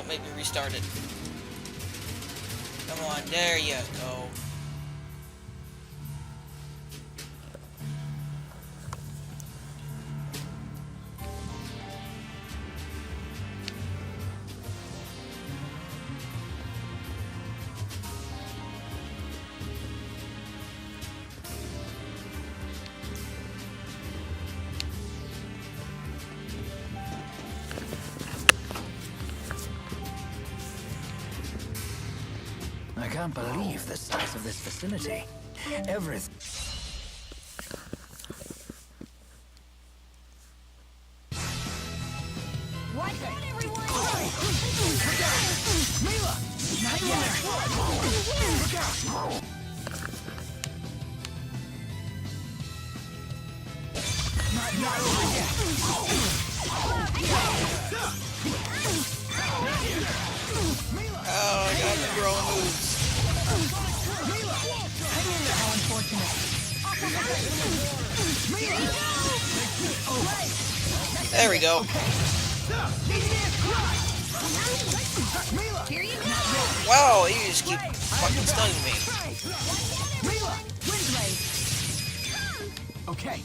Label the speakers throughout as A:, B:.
A: Don't make me restart it. Come on, there you go.
B: I can't believe the size of this facility. Everything.
C: What? Everyone!
B: Mila! Not yet! Look out! Not yet!
A: Oh, I got the growing moves.
C: How unfortunate.
A: There we go.
C: Here you go!
A: Wow, you just keep fucking stunning me.
B: Mila! Okay.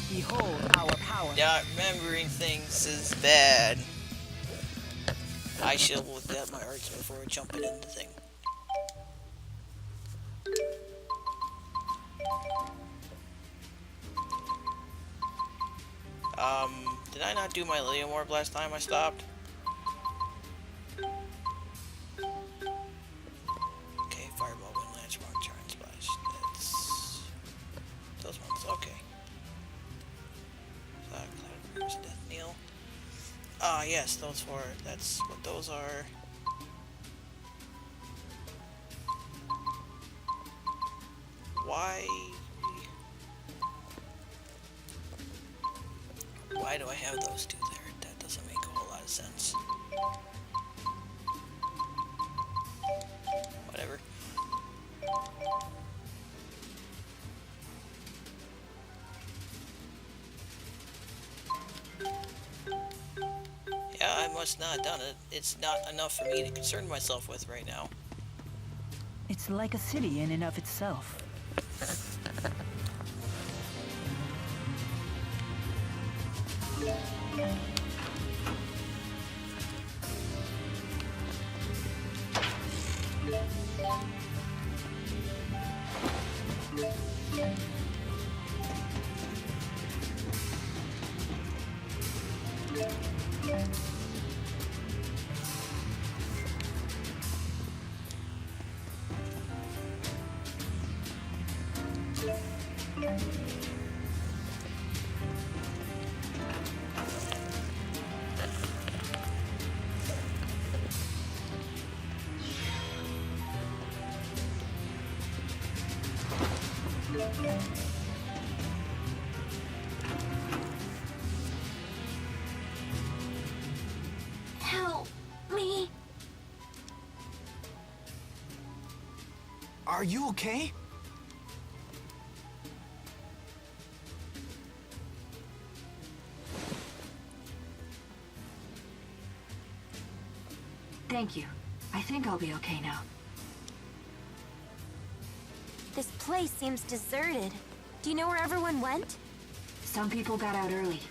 B: Behold our power.
A: Not remembering things is bad. I should have looked at my arts before jumping into the thing. Did I not do my Lilium Orb last time I stopped? Okay, Fireball, Wind Lance, Rock Charm, Splash. That's those ones, okay. Cloud, Death Kneel. Ah, yes, those four. That's what those are. Why do I have those two there? That doesn't make a whole lot of sense. Whatever. Yeah, I must not have done it. It's not enough for me to concern myself with right now.
D: It's like a city in and of itself.
C: Help me.
B: Are you okay?
E: Thank you. I think I'll be okay now.
C: This place seems deserted. Do you know where everyone went?
E: Some people got out early.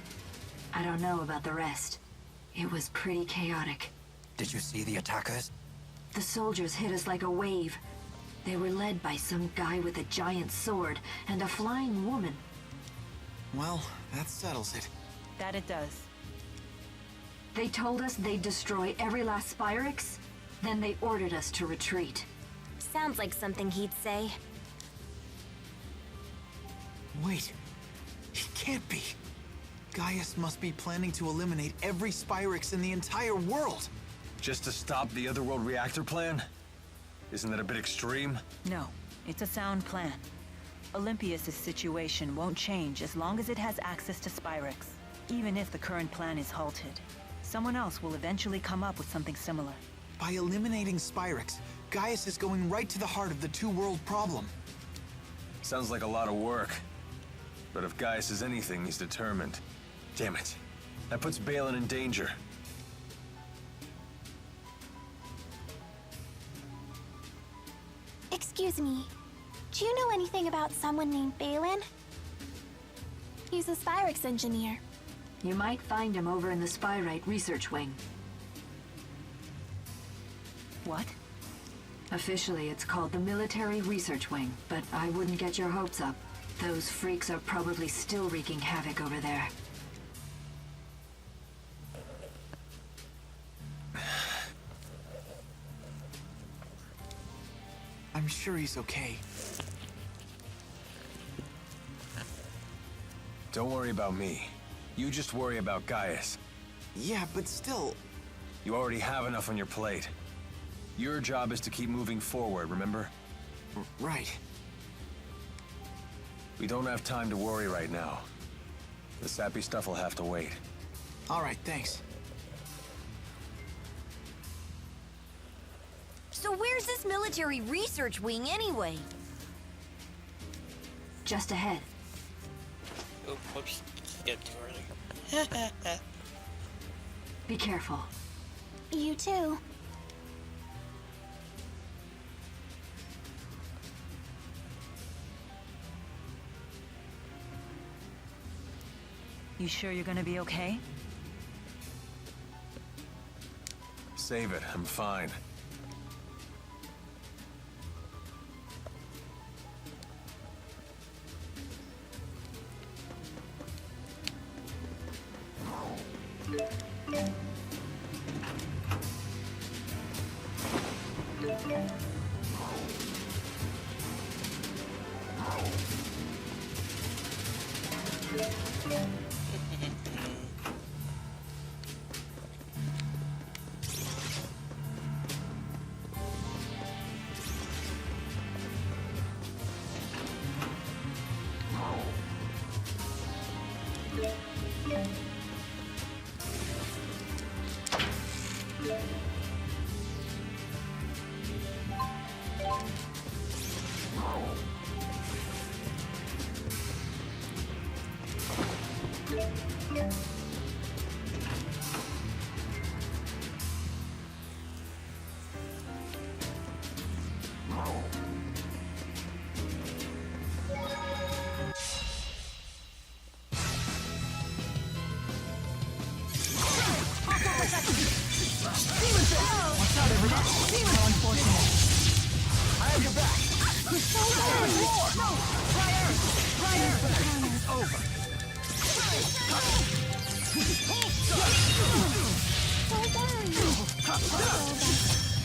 E: I don't know about the rest. It was pretty chaotic.
B: Did you see the attackers?
E: The soldiers hit us like a wave. They were led by some guy with a giant sword and a flying woman.
B: Well, that settles it.
D: That it does.
E: They told us they'd destroy every last Spyrix, then they ordered us to retreat.
C: Sounds like something he'd say.
F: Wait, he can't be. Gaius must be planning to eliminate every Spyrix in the entire world.
G: Just to stop the Otherworld reactor plan? Isn't that a bit extreme?
D: No, it's a sound plan. Olympias' situation won't change as long as it has access to Spyrix. Even if the current plan is halted, someone else will eventually come up with something similar.
F: By eliminating Spyrix, Gaius is going right to the heart of the two-world problem.
G: Sounds like a lot of work. But if Gaius is anything, he's determined. Damn it. That puts Balin in danger.
C: Excuse me. Do you know anything about someone named Balin? He's a Spyrex engineer.
E: You might find him over in the Spyrite research wing.
D: What?
E: Officially, it's called the Military Research Wing, but I wouldn't get your hopes up. Those freaks are probably still wreaking havoc over there.
F: I'm sure he's okay.
G: Don't worry about me. You just worry about Gaius.
F: Yeah, but still...
G: You already have enough on your plate. Your job is to keep moving forward, remember?
F: Right.
G: We don't have time to worry right now. The sappy stuff will have to wait.
F: All right, thanks.
H: So where's this military research wing anyway?
E: Just ahead.
A: Oh, whoops. Get too early.
E: Be careful.
C: You too.
D: You sure you're gonna be okay?
G: Save it, I'm fine.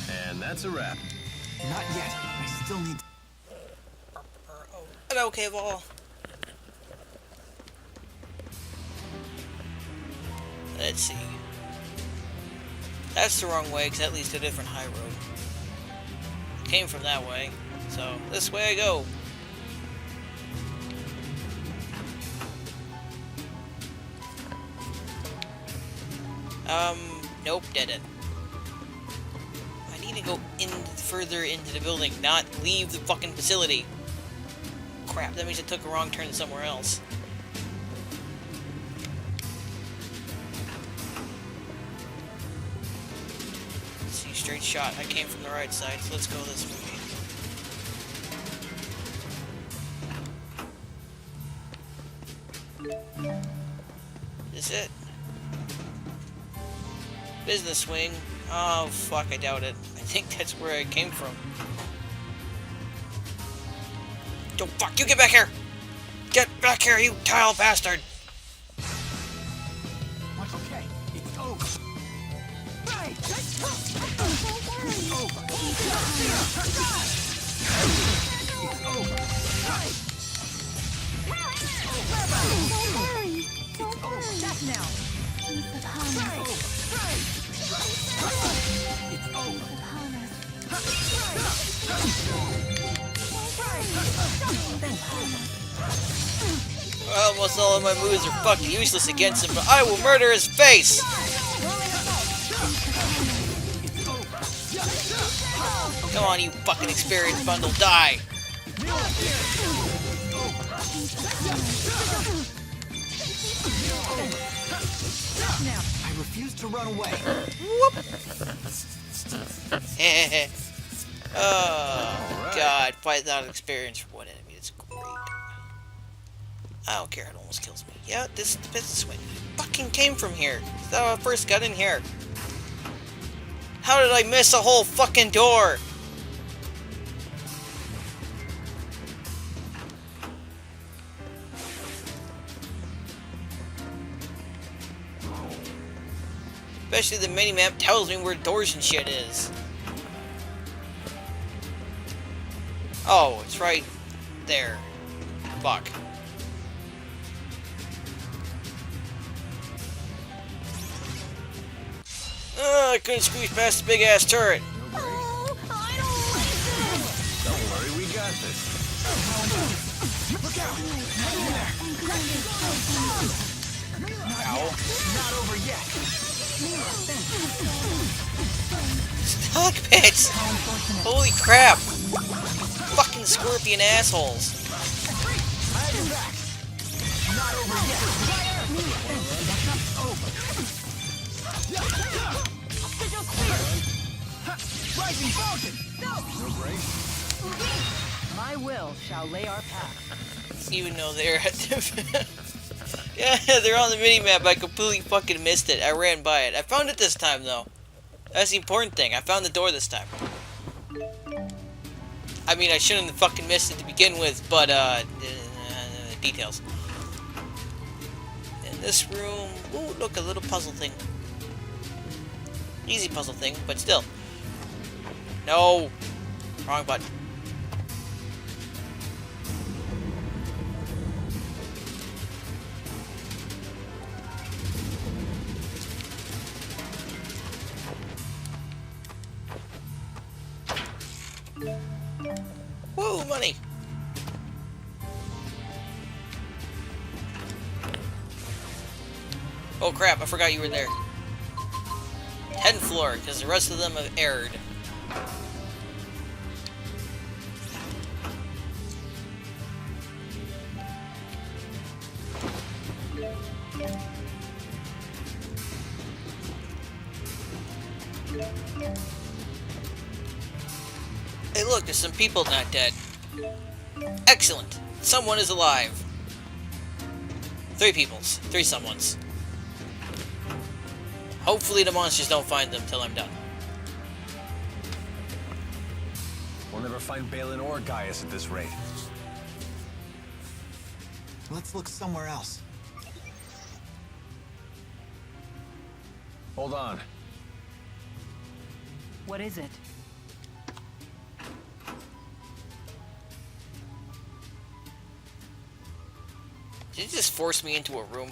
G: And that's a wrap.
F: Not yet. I still need...
A: An okay ball. Let's see. That's the wrong way, because that leads to a different high road. Came from that way, so this way I go. Nope, dead end. I need to go further into the building, not leave the fucking facility. Crap, that means I took a wrong turn somewhere else. Let's see, straight shot. I came from the right side, so let's go this way. Is it? Business wing. Oh, fuck, I doubt it. I think that's where I came from. Don't fuck, you get back here! Get back here, you tile bastard!
F: Okay, it's over. Hey! It's over.
C: Don't worry. Don't worry.
D: Stop now!
C: He's upon us.
F: It's over.
C: Upon us.
A: Almost all of my moves are fucking useless against him, but I will murder his face! Come on, you fucking experience bundle, die!
F: I refuse to run away.
A: Oh, God. 5,000 experience for one enemy. It's great. I don't care. It almost kills me. Yeah, this is the business way. I fucking came from here. That's how I first got in here. How did I miss a whole fucking door? Especially the mini-map tells me where doors and shit is. Oh, it's right there. Fuck. I couldn't squeeze past the big-ass turret.
C: Oh, I don't like this.
G: Don't worry, we got this.
F: Look out! Ow! Not over yet.
A: Stock pits! Holy crap! Fucking scorpion assholes.
F: I have your back. Not over yet. Rising Falcon!
G: No break?
D: My will shall lay our path.
A: Even though they're at the... Yeah, they're on the mini-map. I completely fucking missed it. I ran by it. I found it this time, though. That's the important thing. I found the door this time. I mean, I shouldn't have fucking missed it to begin with, but, details. In this room... Ooh, look, a little puzzle thing. Easy puzzle thing, but still. No! Wrong button. Woo, money! Oh crap, I forgot you were there. 10th floor, because the rest of them have erred. Hey look, there's some people not dead. Excellent! Someone is alive. 3 peoples. 3 someones. Hopefully the monsters don't find them till I'm done.
G: We'll never find Balin or Gaius at this rate.
F: Let's look somewhere else.
G: Hold on.
D: What is it?
A: Did it just force me into a room?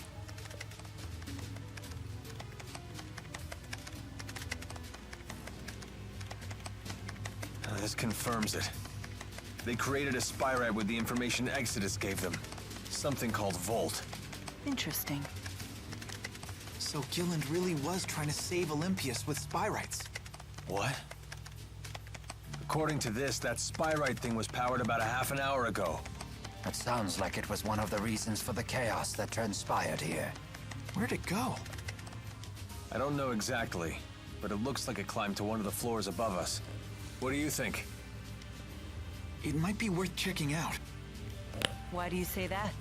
G: This confirms it. They created a spyrite with the information Exodus gave them. Something called Volt.
D: Interesting.
F: So Gilland really was trying to save Olympius with spyrites.
G: What? According to this, that spyrite thing was powered about a half an hour ago.
B: It sounds like it was one of the reasons for the chaos that transpired here.
F: Where'd it go?
G: I don't know exactly, but it looks like it climbed to one of the floors above us. What do you think?
F: It might be worth checking out.
D: Why do you say that?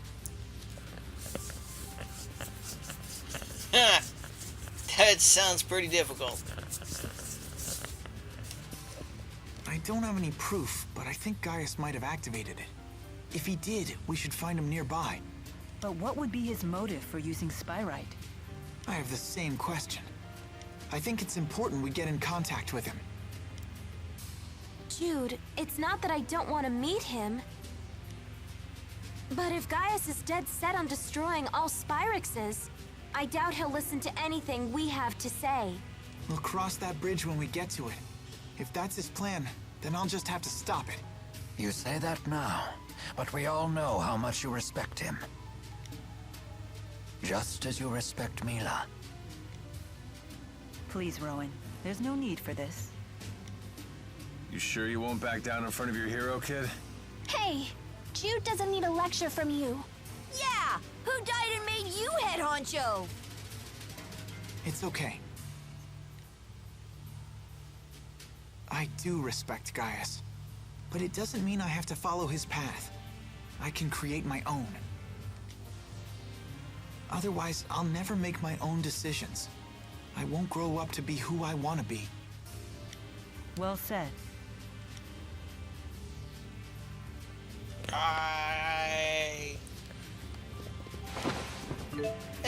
A: That sounds pretty difficult.
F: I don't have any proof, but I think Gaius might have activated it. If he did, we should find him nearby.
D: But what would be his motive for using spyrite?
F: I have the same question. I think it's important we get in contact with him.
C: Jude, it's not that I don't want to meet him. But if Gaius is dead set on destroying all Spyrexes, I doubt he'll listen to anything we have to say.
F: We'll cross that bridge when we get to it. If that's his plan, then I'll just have to stop it.
B: You say that now, but we all know how much you respect him. Just as you respect Mila.
D: Please, Rowan. There's no need for this.
G: You sure you won't back down in front of your hero, kid?
C: Hey, Jude doesn't need a lecture from you.
H: Yeah! Who died and made you head honcho?
F: It's okay. I do respect Gaius, but it doesn't mean I have to follow his path. I can create my own. Otherwise, I'll never make my own decisions. I won't grow up to be who I want to be.
D: Well said.
A: Hey,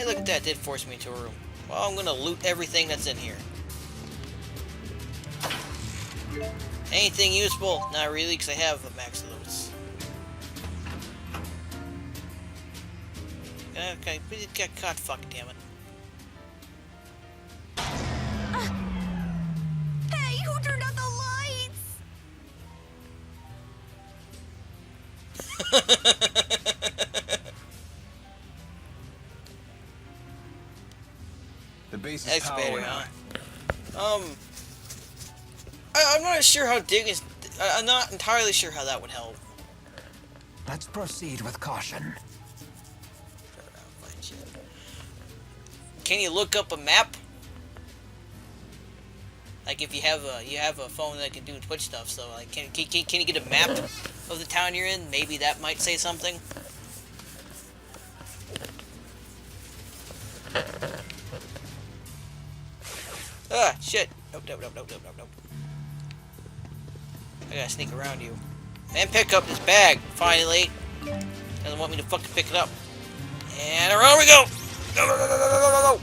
A: look at that. Did force me to a room. Well, I'm gonna loot everything that's in here. Anything useful? Not really, because I have a max of those. Okay, we got caught. Fuck, damn it.
H: Hey, who turned out the lights?
G: The base is
A: Excavator,
G: powering on.
A: huh? I'm not sure how digging. I'm not entirely sure how that would help.
B: Let's proceed with caution.
A: Can you look up a map? Like if you have a phone that can do Twitch stuff, so like can you get a map of the town you're in? Maybe that might say something. Ah, shit. Nope. I gotta sneak around you. And pick up this bag, finally. Doesn't want me to fucking pick it up. And around we go! Go!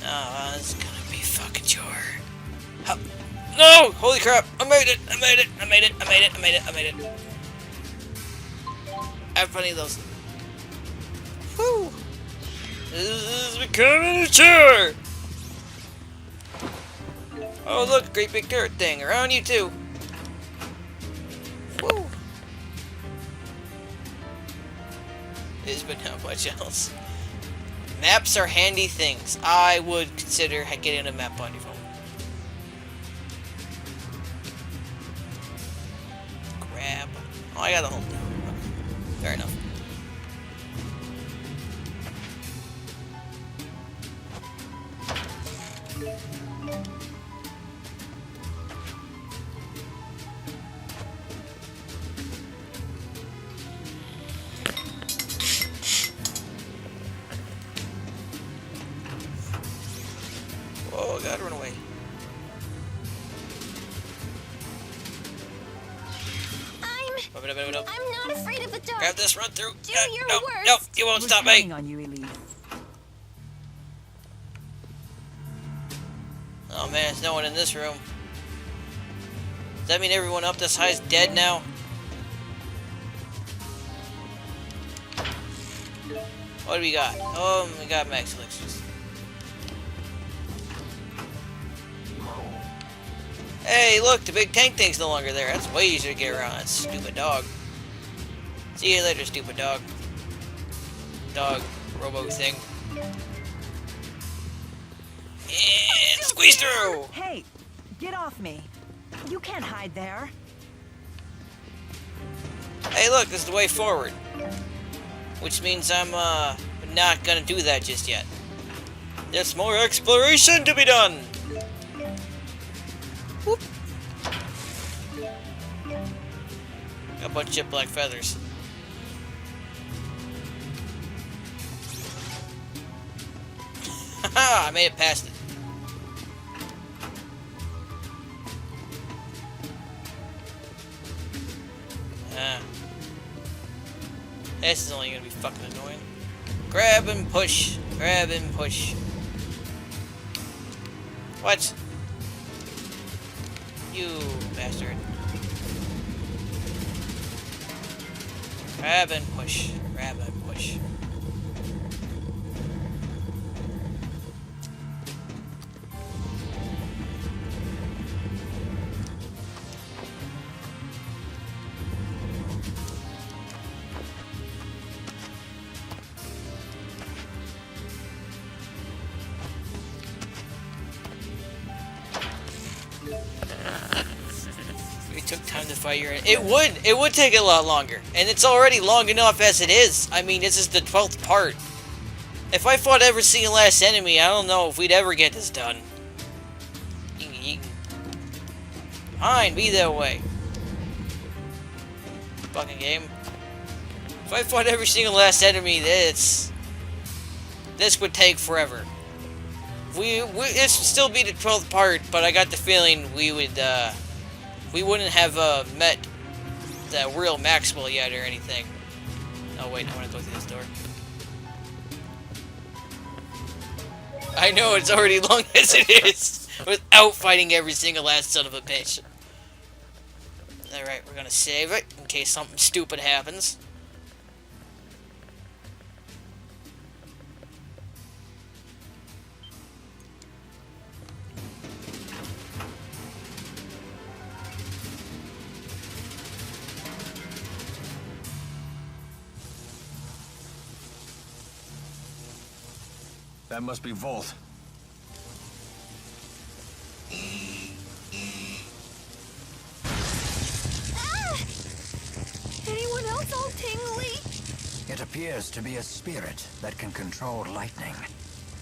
A: Oh, this is gonna be fucking chore. How? No! Holy crap! I made it! I have plenty of those. Whew! This is becoming a chore! Oh look, great big carrot thing. Around you too. Woo! There's been not much else. Maps are handy things. I would consider getting a map on your phone. Grab. Oh, I got a home now. Okay. Fair enough. Oh, I gotta run away.
C: I'm not afraid of the dark.
A: Grab this, run through.
C: Do your
A: no,
C: worst.
A: no, you won't
D: We're
A: stop me.
D: counting on you, Elise.
A: Oh man, there's no one in this room. Does that mean everyone up this high is dead now? What do we got? Oh, we got max elixirs. Hey, look, the big tank thing's no longer there. That's way easier to get around. That stupid dog. See you later, stupid dog. Dog, robo thing. And squeeze through!
D: Hey, get off me. You can't hide there.
A: Hey, look, this is the way forward. Which means I'm, not gonna do that just yet. There's more exploration to be done! Whoop. Got a bunch of black feathers. Haha, I made it past it. This is only gonna be fucking annoying. Grab and push. Grab and push. What? You bastard. Grab and push. Grab and push. it took time to fight your... It would take a lot longer. And it's already long enough as it is. I mean, this is the 12th part. If I fought every single last enemy, I don't know if we'd ever get this done. Fine, be that way. Fucking game. If I fought every single last enemy, this would take forever. This would still be the 12th part, but I got the feeling we wouldn't have met the real Maxwell yet or anything. Oh wait, I want to go through this door. I know it's already long as it is, without fighting every single last son of a bitch. Alright, we're gonna save it, in case something stupid happens.
G: That must be Volt.
H: Anyone else all tingly?
B: It appears to be a spirit that can control lightning.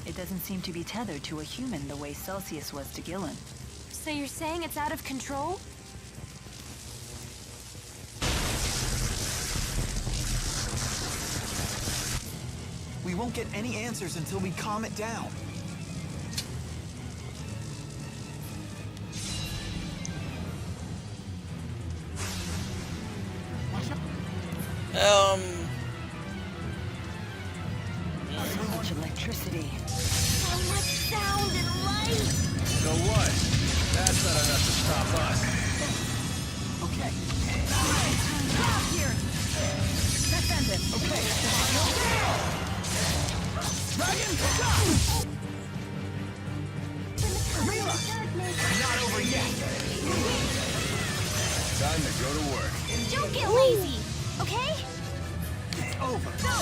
D: It doesn't seem to be tethered to a human the way Celsius was to Gillen.
C: So you're saying it's out of control?
F: We won't get any answers until we calm it down.
D: So much electricity.
H: So much sound and light.
G: So what? That's not enough to stop us.
B: Okay.
H: Stop here.
D: Defend it.
B: Okay. Dragon, go! Mila! Not over yet!
G: Time to go to work.
C: Don't get lazy, okay?
B: It's over.
H: Go.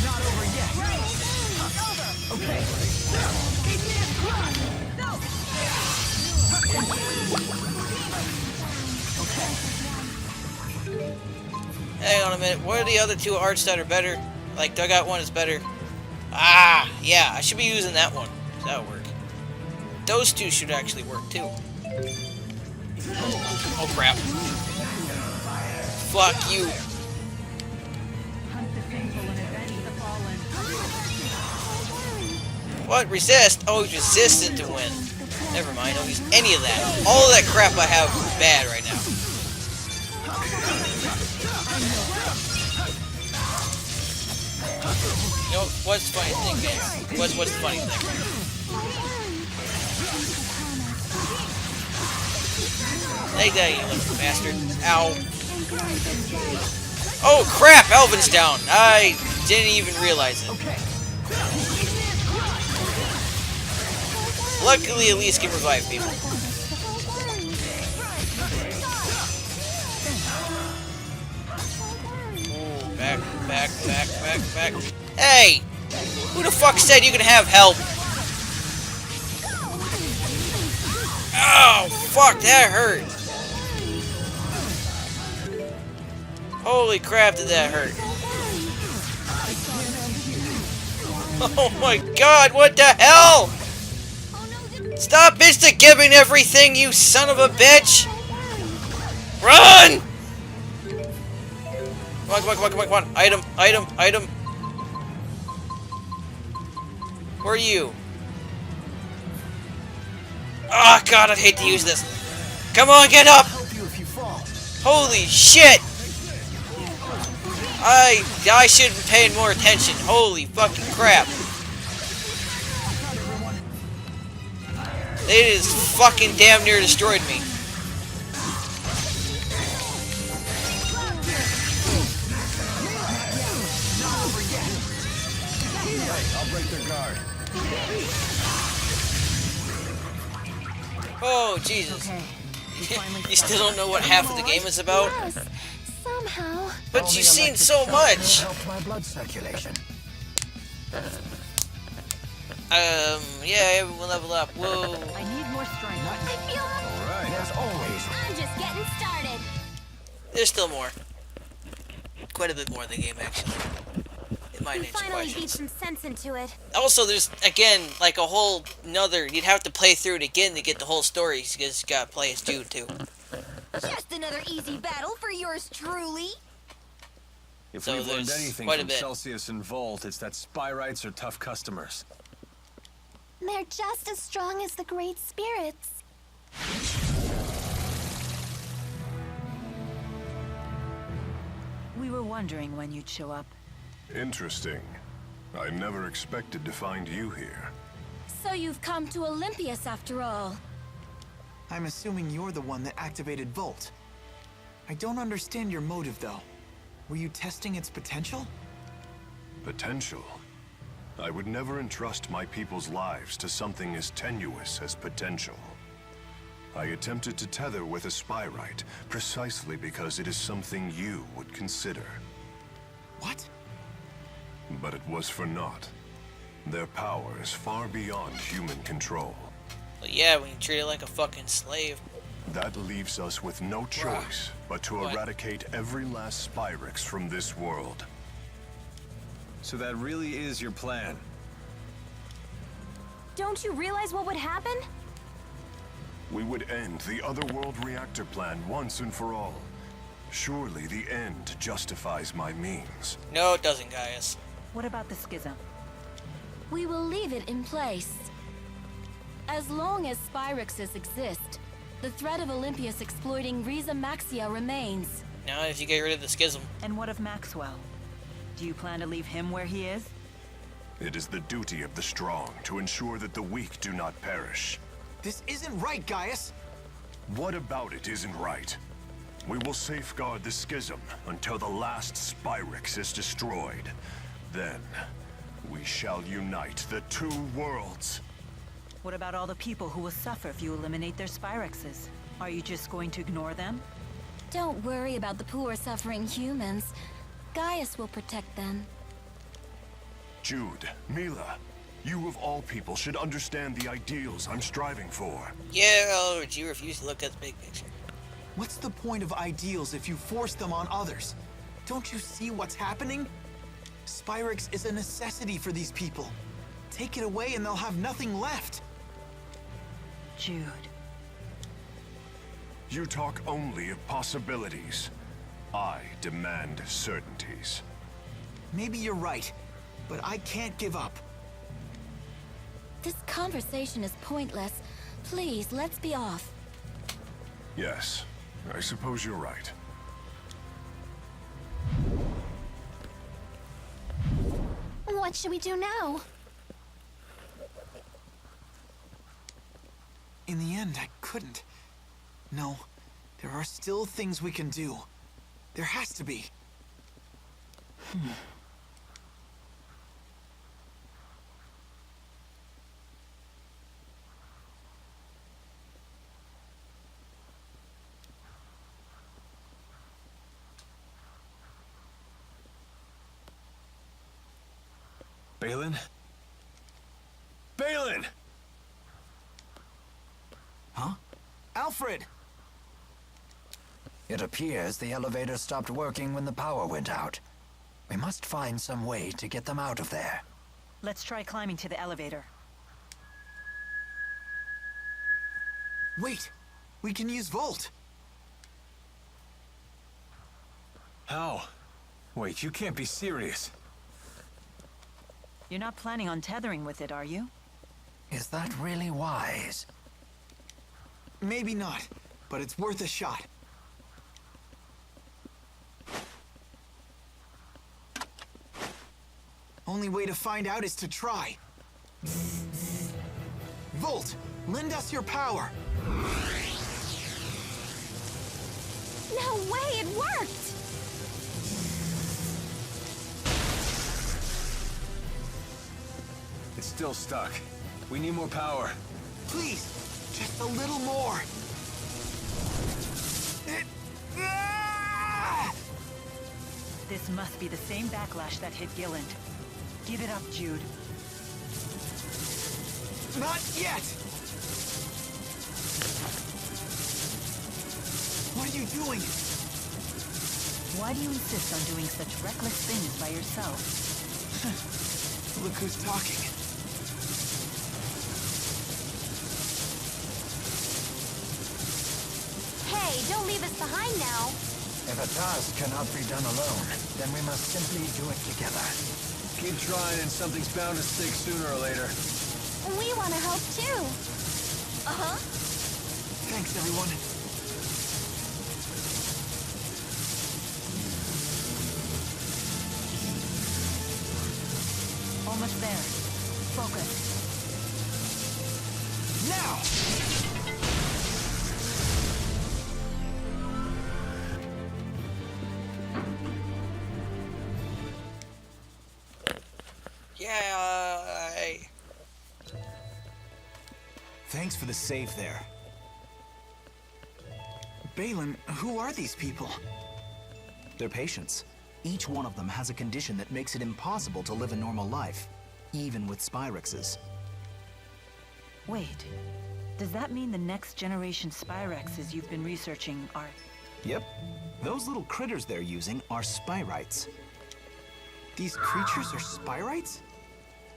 B: Not over yet.
H: Over.
B: Okay.
H: No.
A: Hang on a minute, what are the other two arts that are better? Like, Dugout 1 is better. Ah, yeah, I should be using that one. That'll work. Those two should actually work, too. Oh, crap. Fuck you.
D: Hunt the sinful and avenge the fallen.
A: What? Resist? Oh, he's resistant to win. Never mind, don't use any of that. All of that crap I have is bad right now. You know, what's the funny thing, guys? What's the funny thing? Take that, you little bastard. Ow. Oh, crap! Elvin's down. I didn't even realize it. Luckily, at least can revive people. Ooh, back. Hey! Who the fuck said you can have help? Oh, fuck, that hurt. Holy crap, did that hurt. Oh my god, what the hell? Stop insta-giving everything, you son of a bitch! Run! Come on. Item. Where are you? Oh god, I'd hate to use this. Come on, get up!
B: Help you if you fall.
A: Holy shit! I should have been paying more attention. Holy fucking crap. It is fucking damn near destroyed me.
G: I'll break their guard.
A: Oh, Jesus.
D: Okay.
A: You still don't know what half of the game is about?
C: Yes, somehow.
A: But you've seen so much!
B: Help my blood circulation.
A: Yeah, everyone level up. Whoa.
D: I need more strength.
C: I feel
G: All right.
B: as always.
H: I'm just getting started.
A: There's still more. Quite a bit more in the game, actually. It might
H: We
A: answer
H: finally beat
A: questions.
H: some sense into it.
A: Also, there's, again, like a whole nother... You'd have to play through it again to get the whole story, because you gotta play as Jude, too.
H: Just another easy battle for yours truly.
G: If
A: So
G: we've learned
A: there's
G: anything
A: quite a
G: from
A: bit.
G: Celsius and Volt, it's that Spyrites are tough customers.
C: They're just as strong as the great spirits.
D: We were wondering when you'd show up.
I: Interesting. I never expected to find you here.
H: So you've come to Olympias after all.
F: I'm assuming you're the one that activated Volt. I don't understand your motive, though. Were you testing its potential?
I: Potential? I would never entrust my people's lives to something as tenuous as potential. I attempted to tether with a Spyrite, precisely because it is something you would consider.
F: What?
I: But it was for naught. Their power is far beyond human control.
A: But yeah, when you treat it like a fucking slave.
I: That leaves us with no choice but to
A: What?
I: eradicate every last Spyrix from this world.
G: So that really is your plan.
H: Don't you realize what would happen?
I: We would end the Otherworld reactor plan once and for all. Surely the end justifies my means.
A: No, it doesn't, Gaius.
D: What about the schism?
H: We will leave it in place. As long as Spyrixes exist, the threat of Olympias exploiting Riza Maxia remains.
A: Now, if you get rid of the schism.
D: And what of Maxwell? Do you plan to leave him where he is?
I: It is the duty of the strong to ensure that the weak do not perish.
F: This isn't right, Gaius!
I: What about it isn't right? We will safeguard the schism until the last Spyrix is destroyed. Then, we shall unite the two worlds.
D: What about all the people who will suffer if you eliminate their Spyrexes? Are you just going to ignore them?
H: Don't worry about the poor suffering humans. Gaius will protect them.
I: Jude, Mila, you of all people should understand the ideals I'm striving for.
A: Yeah, but you refuse to look at the big picture.
F: What's the point of ideals if you force them on others? Don't you see what's happening? Spyrix is a necessity for these people. Take it away and they'll have nothing left.
D: Jude.
I: You talk only of possibilities. I demand certainties.
F: Maybe you're right, but I can't give up.
H: This conversation is pointless. Please, let's be off.
I: Yes, I suppose you're right.
C: What should we do now?
F: In the end, I couldn't. No, there are still things we can do. There has to be.
G: Balin? Balin!
F: Huh? Alfred!
B: It appears the elevator stopped working when the power went out. We must find some way to get them out of there.
D: Let's try climbing to the elevator.
F: Wait! We can use Volt!
G: How? Wait, you can't be serious.
D: You're not planning on tethering with it, are you?
B: Is that really wise?
F: Maybe not, but it's worth a shot. Only way to find out is to try. Volt, lend us your power.
H: No way, it worked!
G: It's still stuck. We need more power.
F: Please, just a little more. Ah!
D: This must be the same backlash that hit Gilland. Give it up, Jude.
F: Not yet! you doing?
D: Why do you insist on doing such reckless things by yourself?
F: Look who's talking.
C: Hey, don't leave us behind now.
B: If a task cannot be done alone, then we must simply do it together.
G: Keep trying and something's bound to stick sooner or later.
C: We want to help too. Uh-huh.
F: Thanks, everyone.
D: Almost there. Focus.
F: Now!
A: Yeah.
F: Thanks for the save there. Balin, who are these people?
J: They're patients. Each one of them has a condition that makes it impossible to live a normal life, even with Spyrexes.
D: Wait. Does that mean the next generation Spyrexes you've been researching are...
J: Yep. Those little critters they're using are Spyrites.
F: These creatures are Spyrites?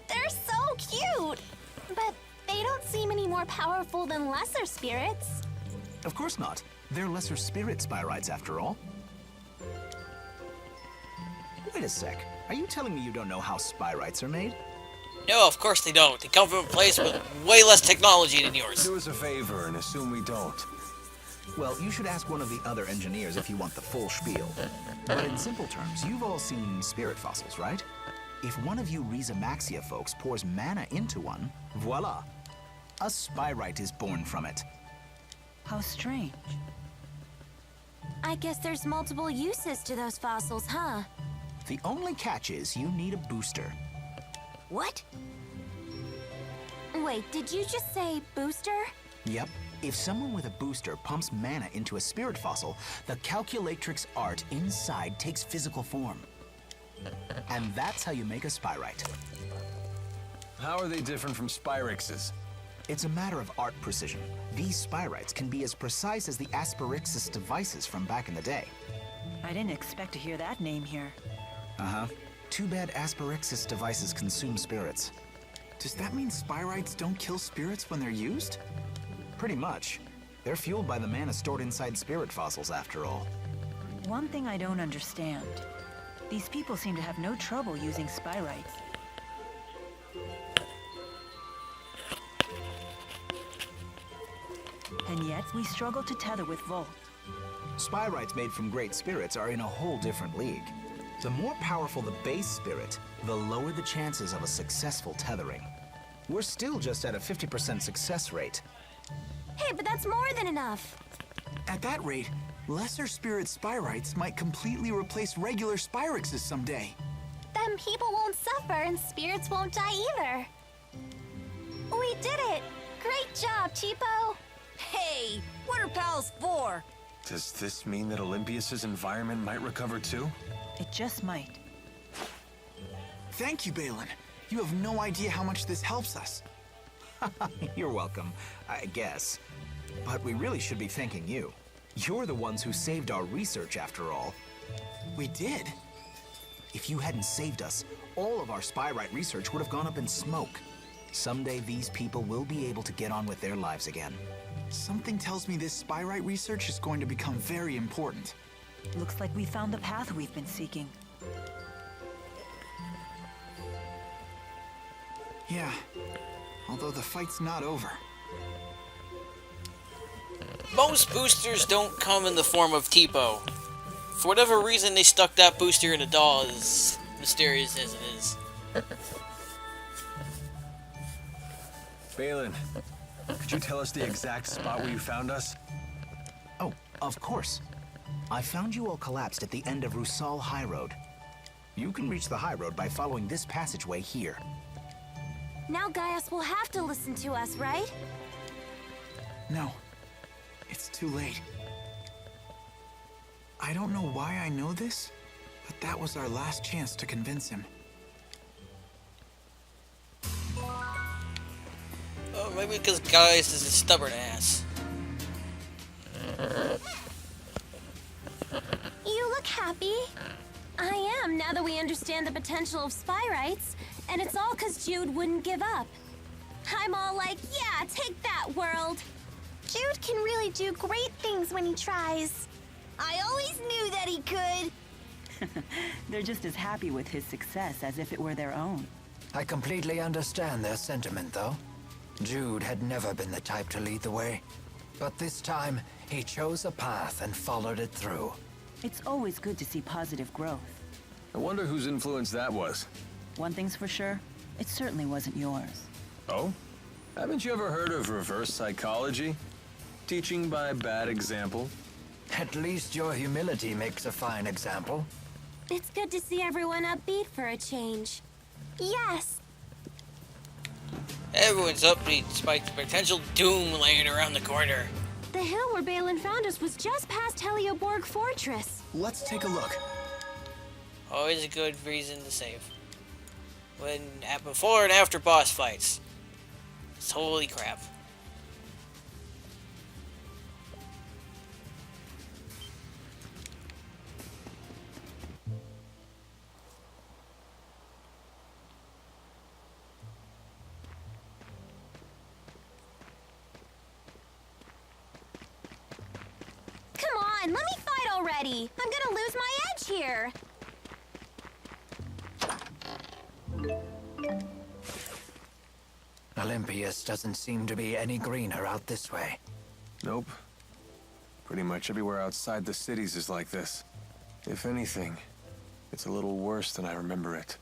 C: They're so cute. But they don't seem any more powerful than lesser spirits.
J: Of course not. They're lesser spirit Spyrites after all. Wait a sec. Are you telling me you don't know how Spyrites are made?
A: No, of course they don't. They come from a place with way less technology than yours.
G: Do us a favor and assume we don't.
J: Well, you should ask one of the other engineers if you want the full spiel. But in simple terms, you've all seen spirit fossils, right? If one of you Maxia folks pours mana into one, voila! A Spyrite is born from it.
D: How strange.
C: I guess there's multiple uses to those fossils, huh?
J: The only catch is you need a booster.
C: What? Wait, did you just say booster?
J: Yep. If someone with a booster pumps mana into a spirit fossil, the calculatrix art inside takes physical form. And that's how you make a Spyrite.
G: How are they different from Spyrexes?
J: It's a matter of art precision. These Spyrites can be as precise as the Asperixis devices from back in the day.
D: I didn't expect to hear that name here.
J: Uh-huh. Too bad Asperixis devices consume spirits.
F: Does that mean Spyrites don't kill spirits when they're used?
J: Pretty much. They're fueled by the mana stored inside spirit fossils, after all.
D: One thing I don't understand. These people seem to have no trouble using Spyrites. And yet, we struggle to tether with Volt.
J: Spyrites made from great spirits are in a whole different league. The more powerful the base spirit, the lower the chances of a successful tethering. We're still just at a 50% success rate.
C: Hey, but that's more than enough.
F: At that rate, lesser spirit Spyrites might completely replace regular Spyrexes someday.
C: Then people won't suffer and spirits won't die either. We did it! Great job, Cheapo!
H: Hey, what are pals for?
G: Does this mean that Olympias's environment might recover too?
D: It just might.
F: Thank you, Balin. You have no idea how much this helps us.
J: You're welcome, I guess. But we really should be thanking you. You're the ones who saved our research, after all.
F: We did?
J: If you hadn't saved us, all of our Spyrite research would have gone up in smoke. Someday these people will be able to get on with their lives again.
F: Something tells me this Spyrite research is going to become very important.
D: Looks like we found the path we've been seeking.
F: Yeah, although the fight's not over.
A: Most boosters don't come in the form of Tipo. For whatever reason, they stuck that booster in a doll, as mysterious as it is.
G: Balin, could you tell us the exact spot where you found us?
J: Oh, of course. I found you all collapsed at the end of Rusal High Road. You can reach the High Road by following this passageway here.
C: Now Gaius will have to listen to us, right?
F: No, it's too late. I don't know why I know this, but that was our last chance to convince him.
A: Oh, maybe because Gaius is a stubborn ass.
C: look happy.
H: I am, now that we understand the potential of Spyrites, and it's all because Jude wouldn't give up. I'm all like, yeah, take that, world.
C: Jude can really do great things when he tries. I always knew that he could.
D: They're just as happy with his success as if it were their own.
B: I completely understand their sentiment, though. Jude had never been the type to lead the way. But this time, he chose a path and followed it through.
D: It's always good to see positive growth.
G: I wonder whose influence that was.
D: One thing's for sure, it certainly wasn't yours.
G: Oh? Haven't you ever heard of reverse psychology? Teaching by bad example?
B: At least your humility makes a fine example.
H: It's good to see everyone upbeat for a change.
C: Yes.
A: Everyone's upbeat despite the potential doom laying around the corner.
H: The hill where Balin found us was just past Helioborg Fortress.
F: Let's take a look.
A: Always a good reason to save. When before and after boss fights. Holy crap.
H: Come on, let me fight already. I'm gonna lose my edge here.
B: Olympias doesn't seem to be any greener out this way.
G: Nope. Pretty much everywhere outside the cities is like this. If anything, it's a little worse than I remember it.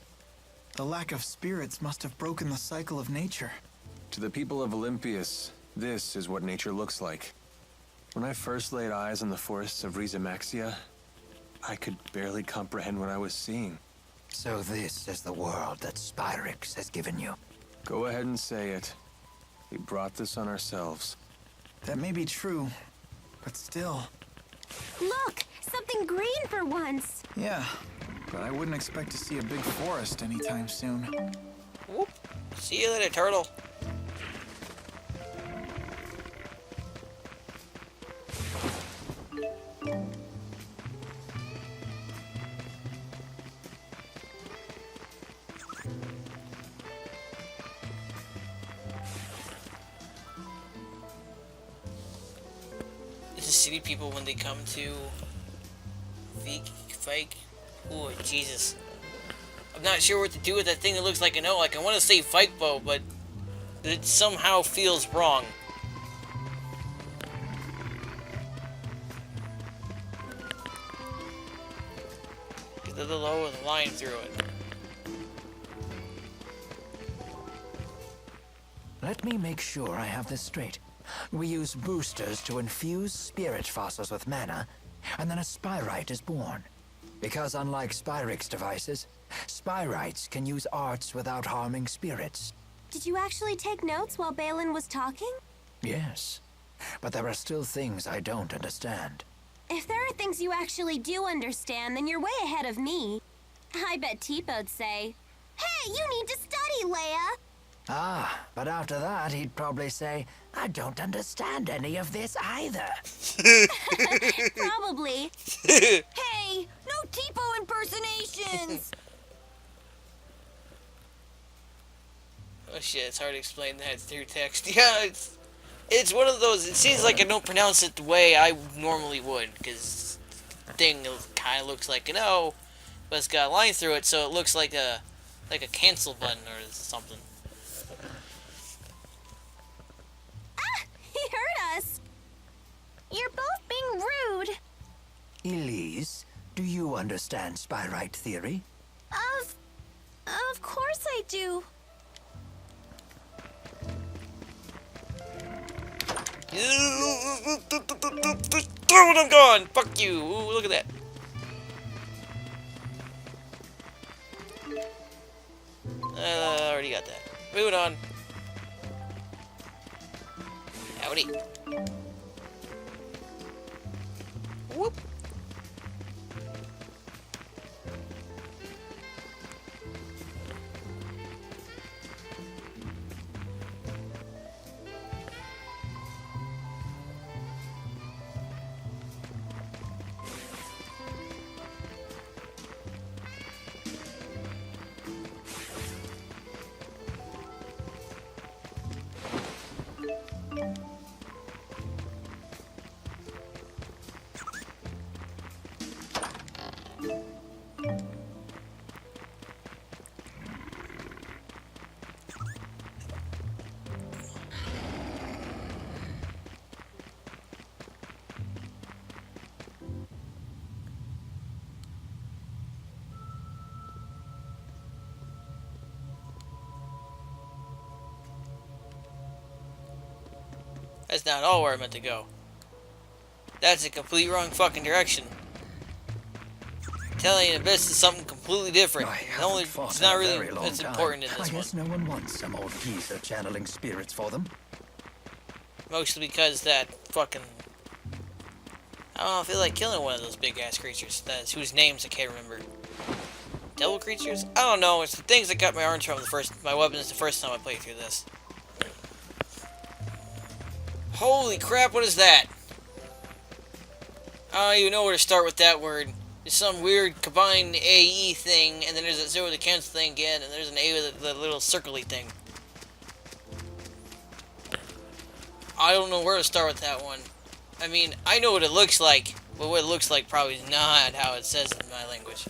F: The lack of spirits must have broken the cycle of nature.
G: To the people of Olympias, this is what nature looks like. When I first laid eyes on the forests of Maxia, I could barely comprehend what I was seeing.
B: So this is the world that Spyrix has given you.
G: Go ahead and say it. We brought this on ourselves.
F: That may be true, but still.
H: Look, something green for once.
F: Yeah, but I wouldn't expect to see a big forest anytime soon.
A: Whoop. See you later, turtle. The city people when they come to fake. Oh Jesus! I'm not sure what to do with that thing that looks like an O. Like I want to say Fikebo, but it somehow feels wrong. Get the little O with a line through it.
B: Let me make sure I have this straight. We use boosters to infuse spirit fossils with mana, and then a Spyrite is born. Because unlike Spyrix devices, Spyrites can use arts without harming spirits.
H: Did you actually take notes while Balin was talking?
B: Yes, but there are still things I don't understand.
H: If there are things you actually do understand, then you're way ahead of me. I bet Teepo'd say, "Hey, you need to study, Leia!"
B: Ah, but after that, he'd probably say, I don't understand any of this either.
H: Probably. Hey, no Teepo impersonations!
A: Oh shit, it's hard to explain that through text. Yeah, it's one of those, it seems like I don't pronounce it the way I normally would, because the thing kind of looks like an O, but it's got a line through it, so it looks like a cancel button or something.
H: He heard us!
C: You're both being rude.
B: Elise, do you understand Spyrite theory?
C: Of course I do.
A: Throw it, I'm gone! Fuck you! Ooh, look at that. Already got that. Moving on. Howdy. Whoop. That's not all where I meant to go. That's a complete wrong fucking direction. Telling you this is something completely different. It's not really as important in this
B: I guess
A: one.
B: no one wants some old geezer channeling spirits for them.
A: Mostly because that fucking... I don't feel like killing one of those big ass creatures. Whose names I can't remember. Devil creatures? I don't know. It's the things that got my arms from my weapons the first time I played through this. Holy crap! What is that? I don't even know where to start with that word. There's some weird combined AE thing, and then there's a 0 to cancel thing again, and there's an A with the little circly thing. I don't know where to start with that one. I mean, I know what it looks like, but what it looks like probably is not how it says in my language.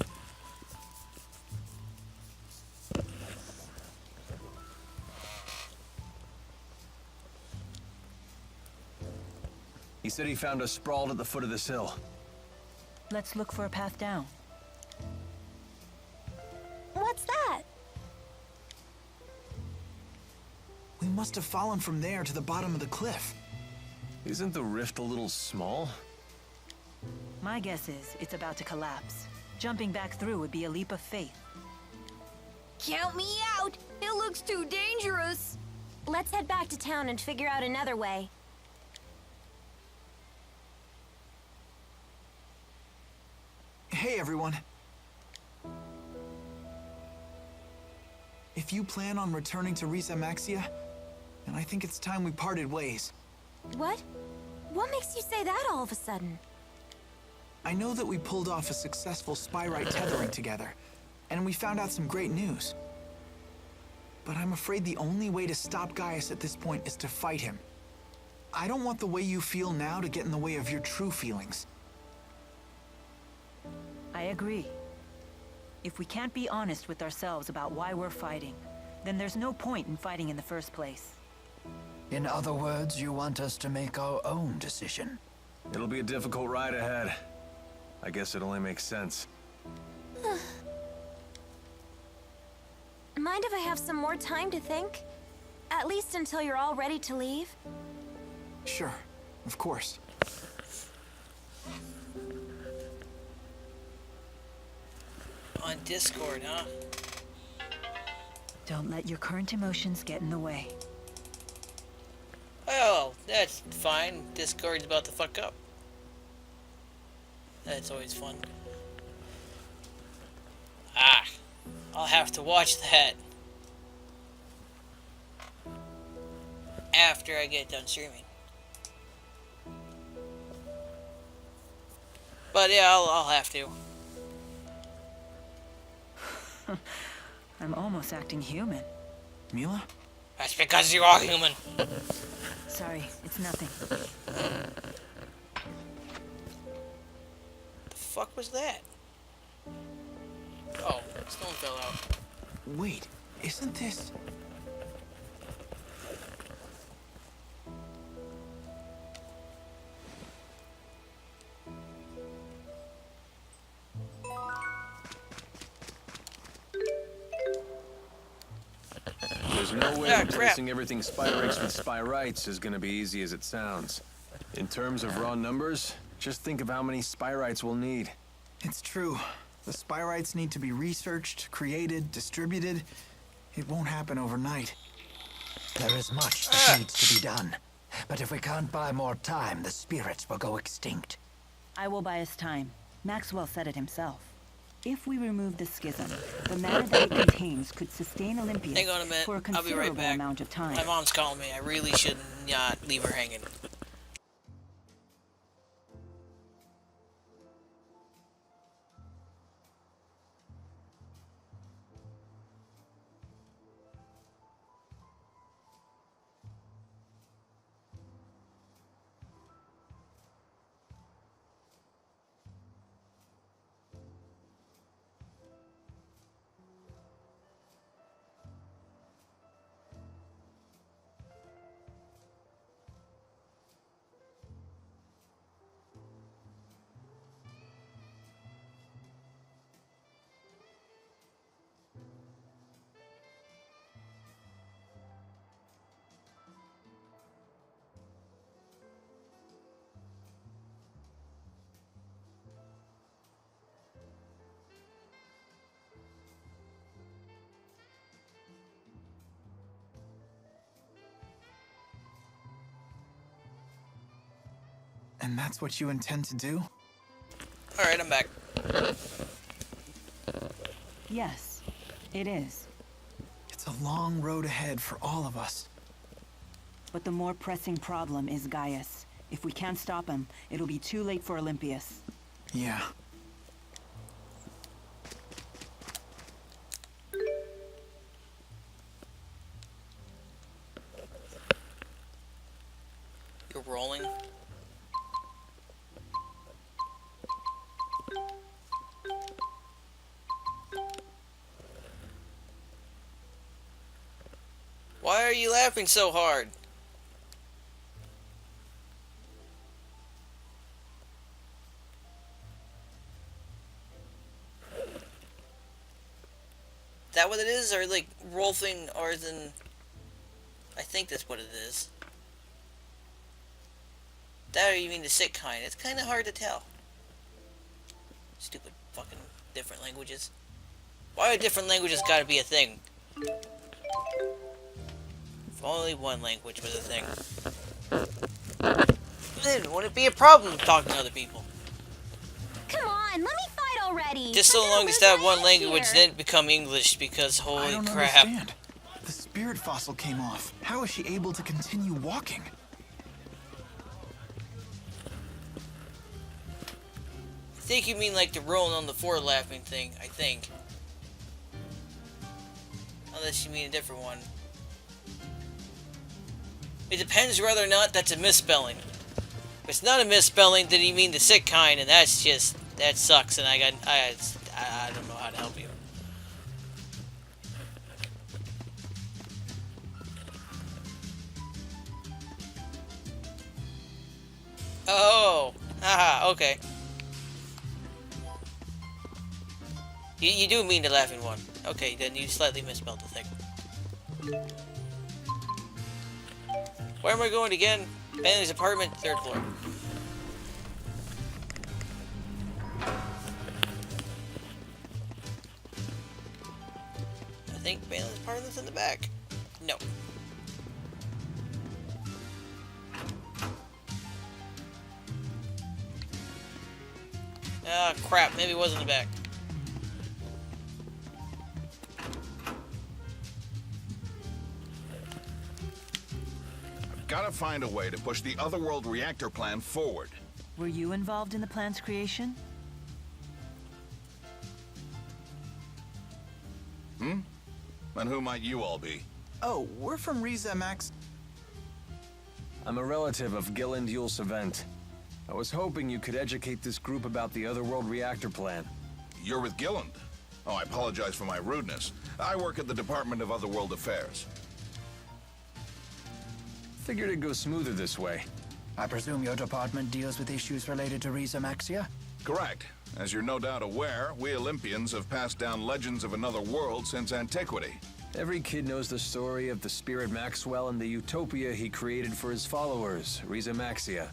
G: He said he found us sprawled at the foot of this hill.
D: Let's look for a path down.
C: What's that?
F: We must have fallen from there to the bottom of the cliff.
G: Isn't the rift a little small?
D: My guess is it's about to collapse. Jumping back through would be a leap of faith.
H: Count me out! It looks too dangerous!
C: Let's head back to town and figure out another way.
F: Hey, everyone. If you plan on returning to Riza Maxia, then I think it's time we parted ways.
C: What? What makes you say that all of a sudden?
F: I know that we pulled off a successful Spyrite tethering together, and we found out some great news. But I'm afraid the only way to stop Gaius at this point is to fight him. I don't want the way you feel now to get in the way of your true feelings.
D: I agree. If we can't be honest with ourselves about why we're fighting, then there's no point in fighting in the first place.
B: In other words, you want us to make our own decision.
G: It'll be a difficult ride ahead. I guess it only makes sense.
C: Mind if I have some more time to think? At least until you're all ready to leave?
F: Sure, of course.
A: On Discord, huh?
D: Don't let your current emotions get in the way.
A: Oh, that's fine. Discord's about to fuck up. That's always fun. Ah, I'll have to watch that after I get done streaming. But yeah, I'll have to.
D: I'm almost acting human.
F: Mila?
A: That's because you are human.
D: Sorry, it's nothing.
A: The fuck was that? Oh, stone fell out.
F: Wait, isn't this...
G: There's no way replacing everything Spyrix with Spyrites is gonna be easy as it sounds. In terms of raw numbers, just think of how many Spyrites we'll need.
F: It's true. The Spyrites need to be researched, created, distributed. It won't happen overnight.
B: There is much that needs to be done. But if we can't buy more time, the spirits will go extinct.
D: I will buy us time. Maxwell said it himself. If we remove the schism, the matter that it contains could sustain Olympia
A: Hang on a minute.
D: for a
A: I'll be
D: considerable
A: right back.
D: amount of time.
A: My mom's calling me. I really should not leave her hanging.
F: And that's what you intend to do?
A: Alright, I'm back.
D: Yes, it is.
F: It's a long road ahead for all of us.
D: But the more pressing problem is Gaius. If we can't stop him, it'll be too late for Olympius.
F: Yeah.
A: You're rolling. Why are you laughing so hard? Is that what it is? Or like roll thing, or than... I think that's what it is. That or you mean the sick kind? It's kind of hard to tell. Stupid fucking different languages. Why are different languages gotta be a thing? If only one language was a thing. Then wouldn't it be a problem talking to other people?
C: Come on, let me fight already.
A: Just so long as that one language didn't become English, because
F: I
A: holy
F: don't
A: crap.
F: understand. The spirit fossil came off. How is she able to continue walking?
A: I think you mean like the rolling on the floor laughing thing, I think. Unless you mean a different one. It depends whether or not that's a misspelling. If it's not a misspelling, then you mean the sick kind, and that's just, that sucks, and I don't know how to help you. Oh, haha, okay. You do mean the laughing one. Okay, then you slightly misspelled the thing. Where am I going again? Bailey's apartment, 3rd floor. I think Bailey's apartment's in the back. No. Ah, crap. Maybe it was in the back.
K: Gotta find a way to push the Otherworld reactor plan forward.
D: Were you involved in the plan's creation?
K: Hmm? And who might you all be?
F: Oh, we're from Riza Max.
G: I'm a relative of Gilland Yulsevent. I was hoping you could educate this group about the Otherworld reactor plan.
K: You're with Gilland. Oh, I apologize for my rudeness. I work at the Department of Otherworld Affairs.
G: Figured it'd go smoother this way.
B: I presume your department deals with issues related to Riza Maxia?
K: Correct. As you're no doubt aware, we Olympians have passed down legends of another world since antiquity.
G: Every kid knows the story of the Spirit Maxwell and the utopia he created for his followers, Riza Maxia.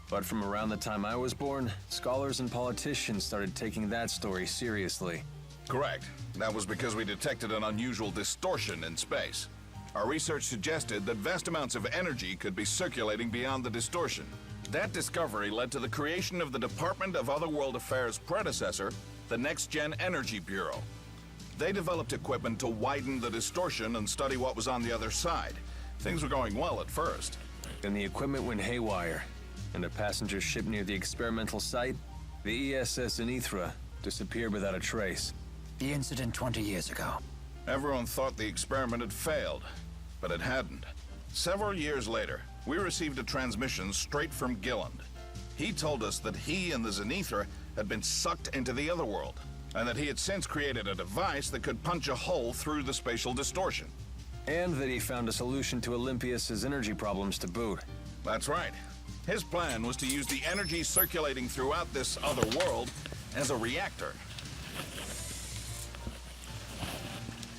G: But from around the time I was born, scholars and politicians started taking that story seriously.
K: Correct. That was because we detected an unusual distortion in space. Our research suggested that vast amounts of energy could be circulating beyond the distortion. That discovery led to the creation of the Department of Otherworld Affairs' predecessor, the Next Gen Energy Bureau. They developed equipment to widen the distortion and study what was on the other side. Things were going well at first.
G: Then the equipment went haywire, and a passenger ship near the experimental site, the ESS Anithra, disappeared without a trace.
B: The incident 20 years ago.
K: Everyone thought the experiment had failed, but it hadn't. Several years later, we received a transmission straight from Gilland. He told us that he and the Zenithra had been sucked into the Otherworld, and that he had since created a device that could punch a hole through the spatial distortion.
G: And that he found a solution to Olympius's energy problems to boot.
K: That's right. His plan was to use the energy circulating throughout this other world as a reactor.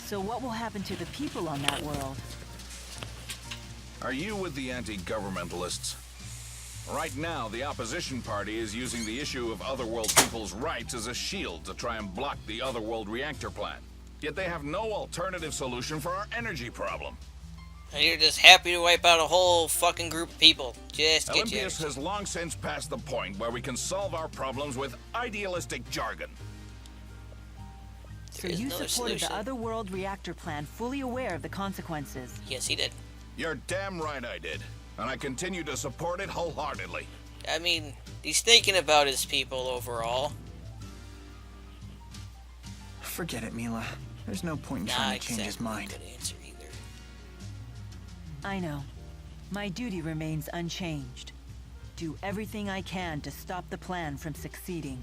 D: So what will happen to the people on that world?
K: Are you with the anti-governmentalists? Right now, the opposition party is using the issue of Otherworld people's rights as a shield to try and block the Otherworld reactor plan. Yet they have no alternative solution for our energy problem.
A: And you're just happy to wipe out a whole fucking group of people. Just get you.
K: Olympius has long since passed the point where we can solve our problems with idealistic jargon.
D: So you supported the Otherworld reactor plan, fully aware of the consequences.
A: Yes, he did.
K: You're damn right I did. And I continue to support it wholeheartedly.
A: I mean, he's thinking about his people overall.
F: Forget it, Mila. There's no point in trying to change his mind.
A: Good answer either.
D: I know. My duty remains unchanged. Do everything I can to stop the plan from succeeding.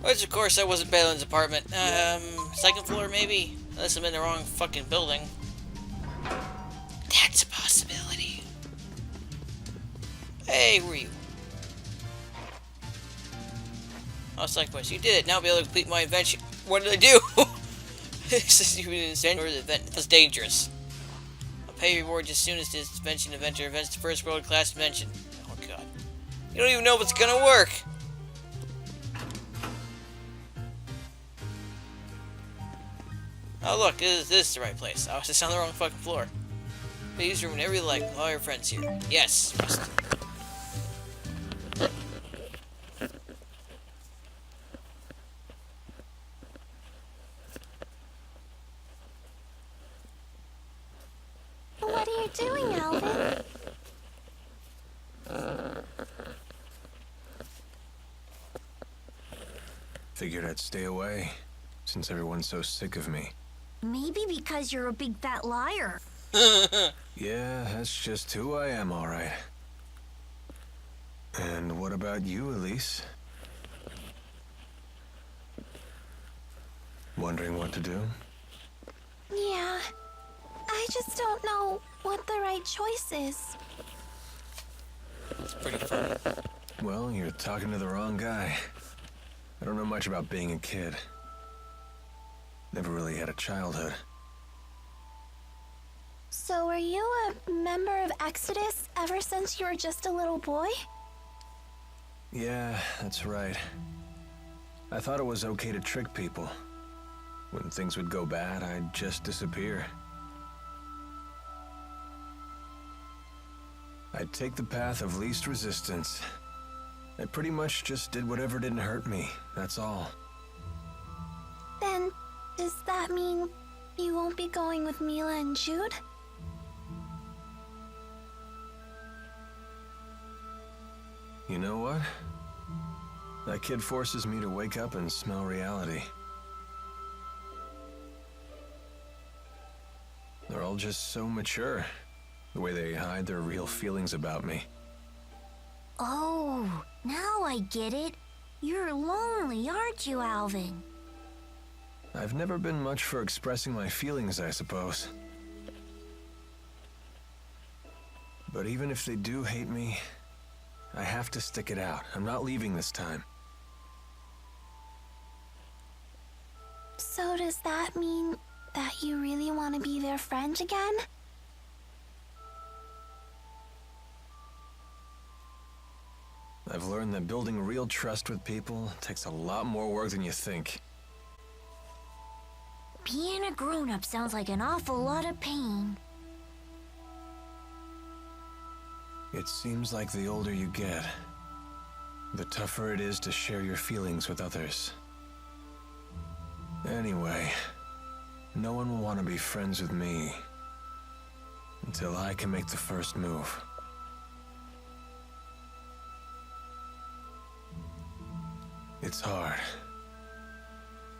A: Which, of course, that wasn't Balin's apartment. Second floor, maybe? Unless I'm in the wrong fucking building. That's a possibility. Hey, who are you? Oh, Psychopath, you did it. Now I'll be able to complete my invention. What did I do? This is even an event. That's dangerous. I'll pay your reward as soon as this invention inventor invents the first world-class invention. Oh, God. You don't even know if it's gonna work. Oh look, this is the right place. I was just on the wrong fucking floor. Please room whenever you like with all your friends here. Yes, must.
C: What are you doing, Alvin?
G: Figured I'd stay away, since everyone's so sick of me.
C: Maybe because you're a big fat liar.
G: Yeah, that's just who I am, all right. And what about you, Elise? Wondering what to do?
C: Yeah. I just don't know what the right choice is.
A: It's pretty funny.
G: Well, you're talking to the wrong guy. I don't know much about being a kid. Never really had a childhood.
C: So were you a member of Exodus ever since you were just a little boy?
G: Yeah, that's right. I thought it was okay to trick people. When things would go bad, I'd just disappear. I'd take the path of least resistance. I pretty much just did whatever didn't hurt me, that's all.
C: Then, does that mean you won't be going with Mila and Jude?
G: You know what? That kid forces me to wake up and smell reality. They're all just so mature. The way they hide their real feelings about me.
C: Oh, now I get it. You're lonely, aren't you, Alvin?
G: I've never been much for expressing my feelings, I suppose. But even if they do hate me, I have to stick it out. I'm not leaving this time.
C: So does that mean that you really want to be their friend again?
G: I've learned that building real trust with people takes a lot more work than you think.
C: Being a grown-up sounds like an awful lot of pain.
G: It seems like the older you get, the tougher it is to share your feelings with others. Anyway, no one will want to be friends with me until I can make the first move. It's hard,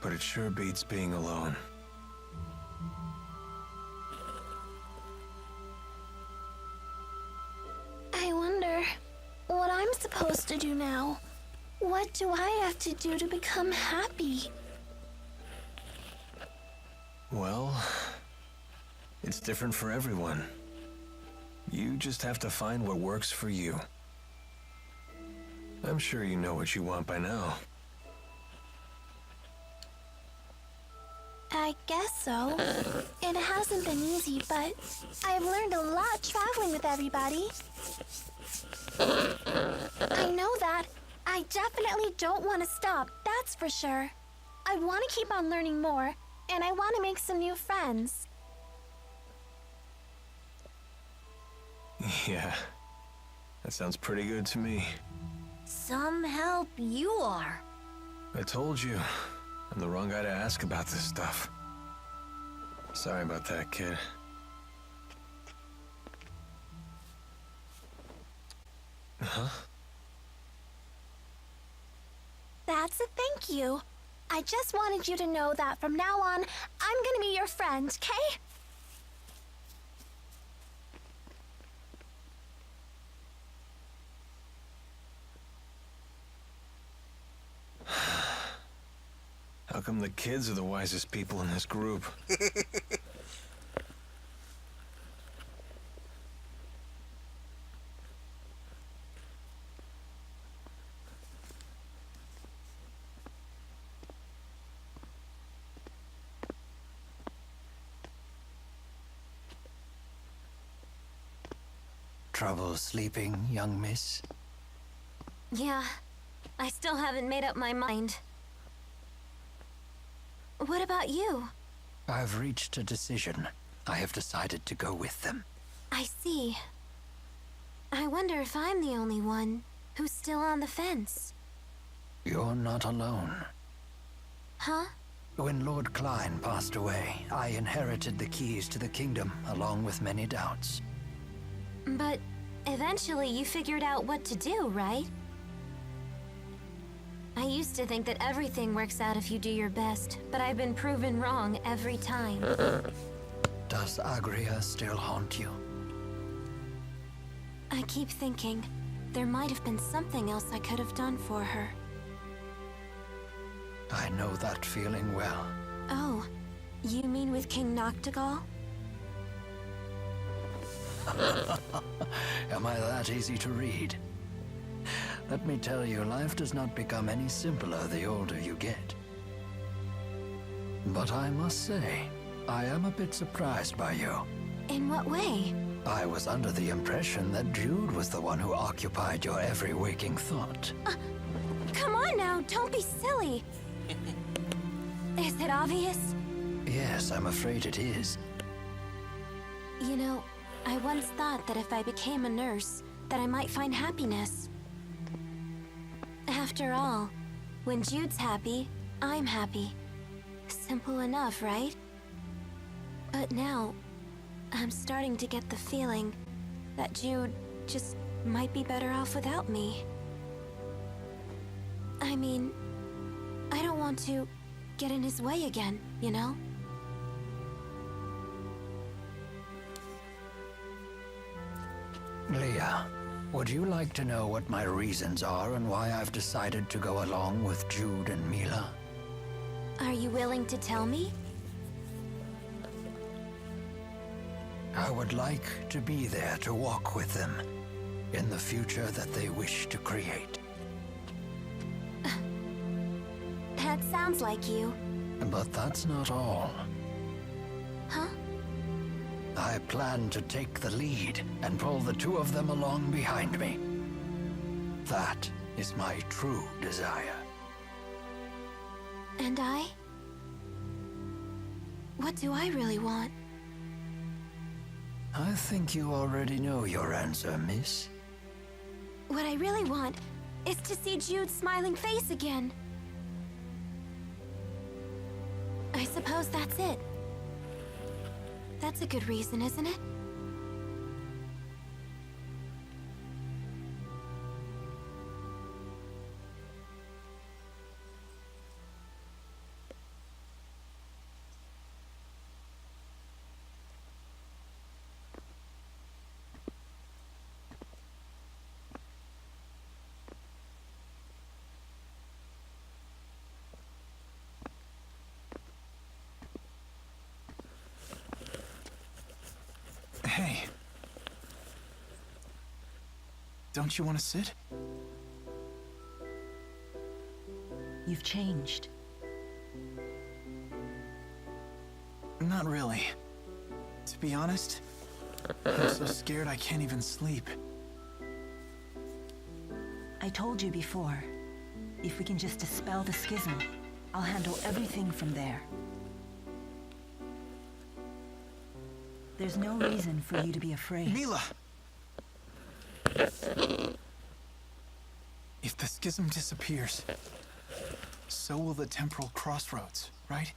G: but it sure beats being alone.
C: I wonder what I'm supposed to do now. What do I have to do to become happy?
G: Well, it's different for everyone. You just have to find what works for you. I'm sure you know what you want by now.
C: I guess so. It hasn't been easy, but I've learned a lot traveling with everybody. I know that. I definitely don't want to stop, that's for sure. I want to keep on learning more, and I want to make some new friends.
G: Yeah, that sounds pretty good to me.
H: Some help you are.
G: I told you, I'm the wrong guy to ask about this stuff. Sorry about that, kid. Huh?
C: That's a thank you. I just wanted you to know that from now on, I'm gonna be your friend, okay?
G: How come the kids are the wisest people in this group?
B: Trouble sleeping, young miss?
H: Yeah, I still haven't made up my mind. What about you?
B: I've reached a decision. I have decided to go with them.
H: I see. I wonder if I'm the only one who's still on the fence.
B: You're not alone.
H: Huh?
B: When Lord Klein passed away, I inherited the keys to the kingdom, along with many doubts.
H: But eventually you figured out what to do, right? I used to think that everything works out if you do your best, but I've been proven wrong every time.
B: Does Agria still haunt you?
H: I keep thinking there might have been something else I could have done for her.
B: I know that feeling well.
H: Oh, you mean with King Noctigal?
B: Am I that easy to read? Let me tell you, life does not become any simpler the older you get. But I must say, I am a bit surprised by you.
H: In what way?
B: I was under the impression that Jude was the one who occupied your every waking thought.
H: Come on now, don't be silly. Is it obvious?
B: Yes, I'm afraid it is.
H: You know, I once thought that if I became a nurse, that I might find happiness. After all, when Jude's happy, I'm happy. Simple enough, right? But now, I'm starting to get the feeling that Jude just might be better off without me. I mean, I don't want to get in his way again, you know?
B: Leah, would you like to know what my reasons are and why I've decided to go along with Jude and Mila?
H: Are you willing to tell me?
B: I would like to be there to walk with them in the future that they wish to create.
H: That sounds like you.
B: But that's not all.
H: Huh?
B: I plan to take the lead and pull the two of them along behind me. That is my true desire.
H: And I? What do I really want?
B: I think you already know your answer, miss.
H: What I really want is to see Jude's smiling face again. I suppose that's it. That's a good reason, isn't it?
F: Hey. Don't you want to sit?
D: You've changed.
F: Not really. To be honest, I'm so scared I can't even sleep.
D: I told you before, if we can just dispel the schism, I'll handle everything from there. There's no reason for you to be afraid.
F: Mila! If the schism disappears, so will the temporal crossroads, right?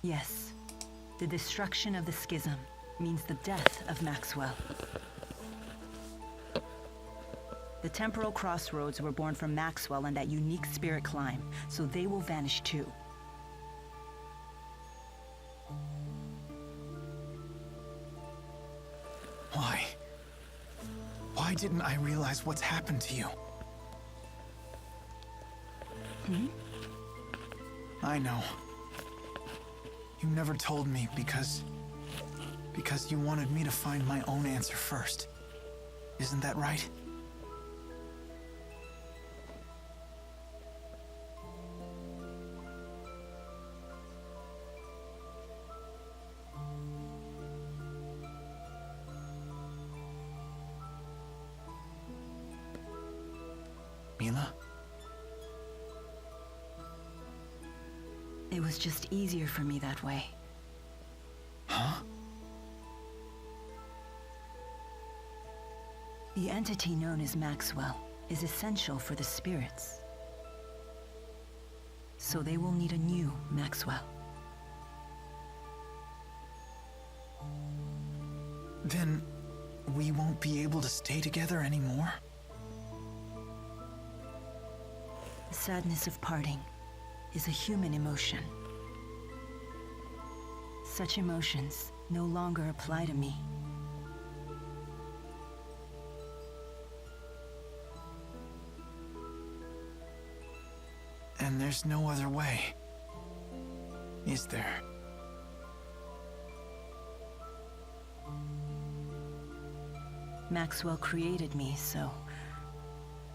D: Yes. The destruction of the schism means the death of Maxwell. The temporal crossroads were born from Maxwell and that unique spirit climb, so they will vanish too.
F: Why? Why didn't I realize what's happened to you? I know. You never told me because you wanted me to find my own answer first. Isn't that right? Mila?
D: It was just easier for me that way.
F: Huh?
D: The entity known as Maxwell is essential for the spirits. So they will need a new Maxwell.
F: Then we won't be able to stay together anymore?
D: The sadness of parting is a human emotion. Such emotions no longer apply to me.
F: And there's no other way, is there?
D: Maxwell created me, so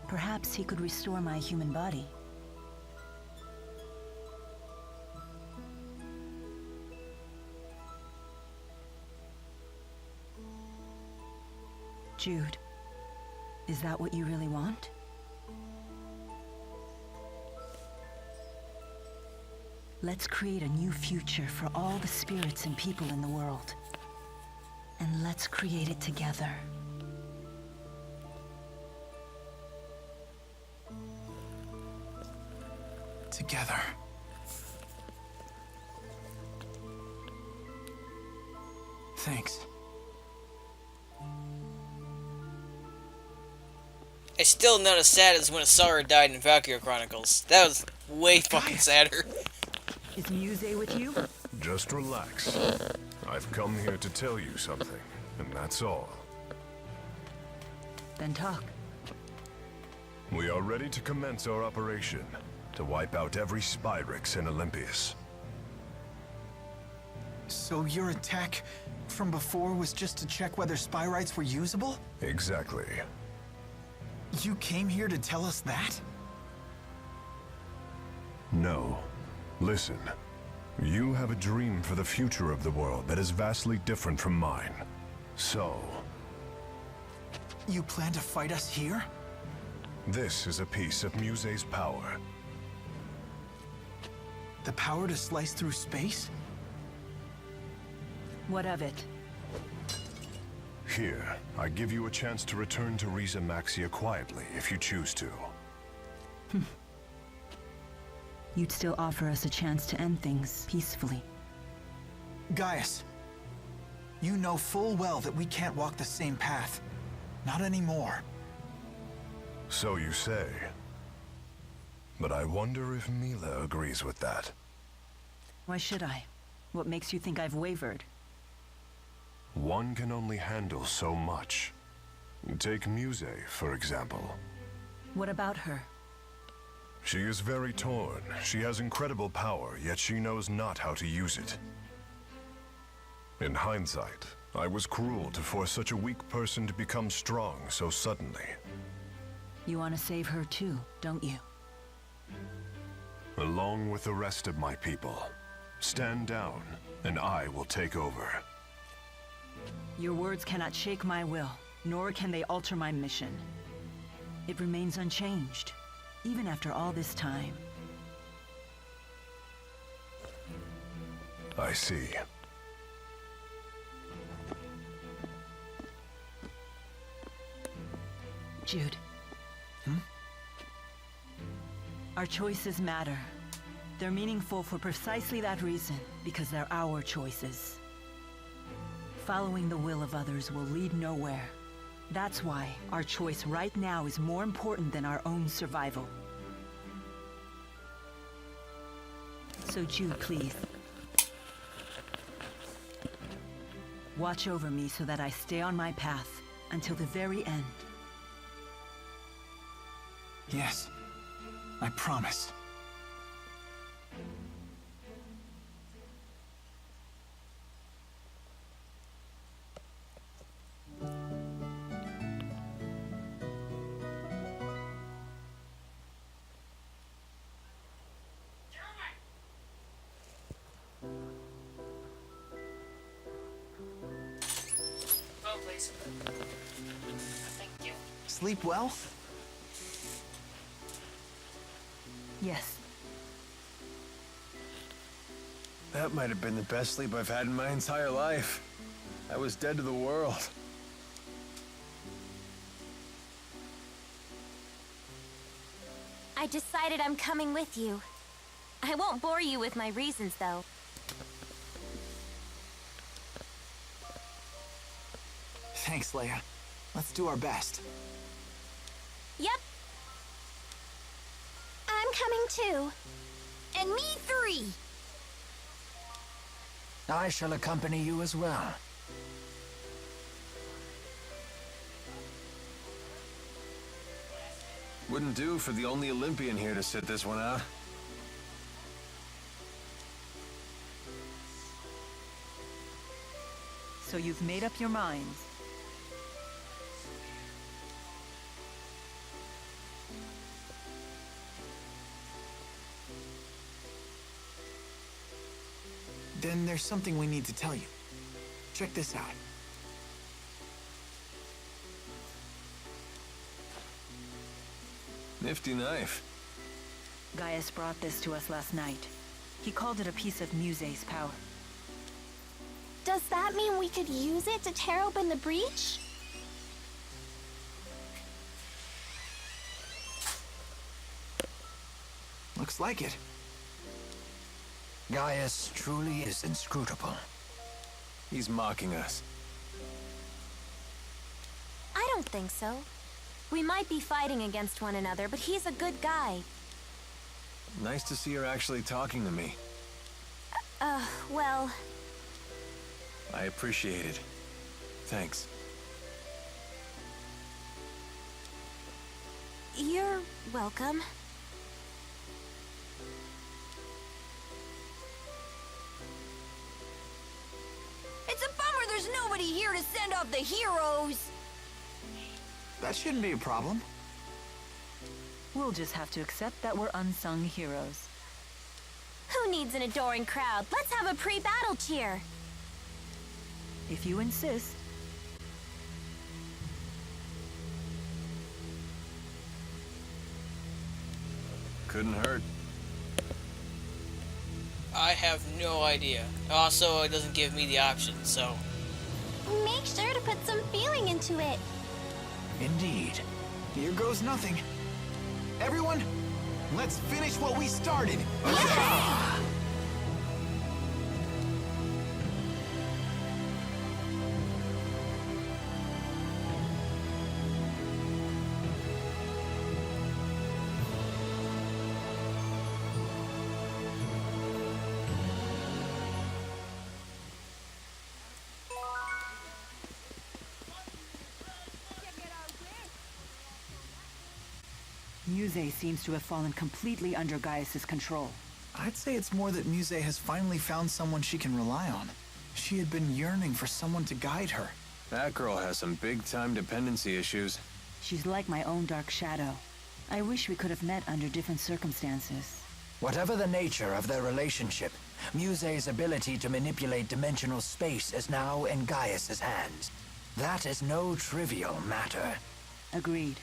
D: perhaps he could restore my human body. Jude, is that what you really want? Let's create a new future for all the spirits and people in the world. And let's create it together.
F: Together. Thanks.
A: I still not as sad as when Asara died in Valkyrie Chronicles. That was way fucking sadder.
D: Is Muse with you?
I: Just relax. I've come here to tell you something, and that's all.
D: Then talk.
I: We are ready to commence our operation to wipe out every Spyrix in Olympias.
F: So your attack from before was just to check whether Spyrites were usable?
I: Exactly.
F: You came here to tell us that?
I: No. Listen. You have a dream for the future of the world that is vastly different from mine. So...
F: You plan to fight us here?
I: This is a piece of Muse's power.
F: The power to slice through space?
D: What of it?
I: Here, I give you a chance to return to Riza Maxia quietly, if you choose to.
D: You'd still offer us a chance to end things peacefully.
F: Gaius, you know full well that we can't walk the same path. Not anymore.
I: So you say. But I wonder if Mila agrees with that.
D: Why should I? What makes you think I've wavered?
I: One can only handle so much. Take Muse, for example.
D: What about her?
I: She is very torn. She has incredible power, yet she knows not how to use it. In hindsight, I was cruel to force such a weak person to become strong so suddenly.
D: You want to save her too, don't you?
I: along with the rest of my people. Stand down, and I will take over.
D: Your words cannot shake my will, nor can they alter my mission. It remains unchanged, even after all this time.
I: I see.
D: Jude. Our choices matter. They're meaningful for precisely that reason, because they're our choices. Following the will of others will lead nowhere. That's why our choice right now is more important than our own survival. So Jude, please. Watch over me so that I stay on my path until the very end.
F: Yes, I promise. Sleep well?
D: Yes.
G: That might have been the best sleep I've had in my entire life. I was dead to the world.
H: I decided I'm coming with you. I won't bore you with my reasons, though.
F: Thanks, Leia. Let's do our best.
H: Yep. I'm coming too. And me 3.
B: I shall accompany you as well.
G: Wouldn't do for the only Olympian here to sit this one out.
D: So you've made up your minds.
F: Then there's something we need to tell you. Check this out.
G: Nifty knife.
D: Gaius brought this to us last night. He called it a piece of Muse's power.
C: Does that mean we could use it to tear open the breach?
F: Looks like it.
B: Gaius truly is inscrutable.
G: He's mocking us.
H: I don't think so. We might be fighting against one another, but he's a good guy.
G: Nice to see her actually talking to me.
H: Well...
G: I appreciate it. Thanks.
H: You're welcome.
L: It's a bummer there's nobody here to send off the heroes.
F: That shouldn't be a problem.
D: We'll just have to accept that we're unsung heroes.
H: Who needs an adoring crowd? Let's have a pre-battle cheer.
D: If you insist.
G: Couldn't hurt.
A: I have no idea. Also, it doesn't give me the option, so...
C: Make sure to put some feeling into it.
F: Indeed. Here goes nothing. Everyone, let's finish what we started.
D: Muse seems to have fallen completely under Gaius's control.
F: I'd say it's more that Muse has finally found someone she can rely on. She had been yearning for someone to guide her.
G: That girl has some big-time dependency issues.
D: She's like my own dark shadow. I wish we could have met under different circumstances.
B: Whatever the nature of their relationship, Muse's ability to manipulate dimensional space is now in Gaius's hands. That is no trivial matter.
D: Agreed.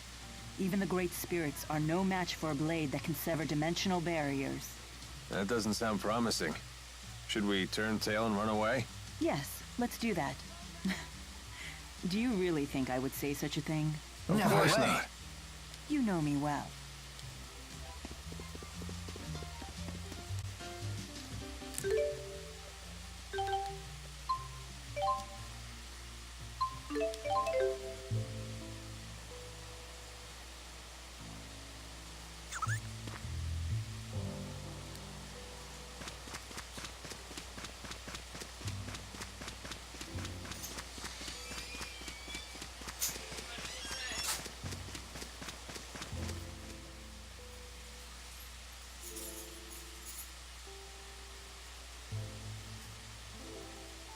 D: Even the great spirits are no match for a blade that can sever dimensional barriers.
G: That doesn't sound promising. Should we turn tail and run away?
D: Yes, let's do that. Do you really think I would say such a thing?
G: Of course not.
D: You know me well.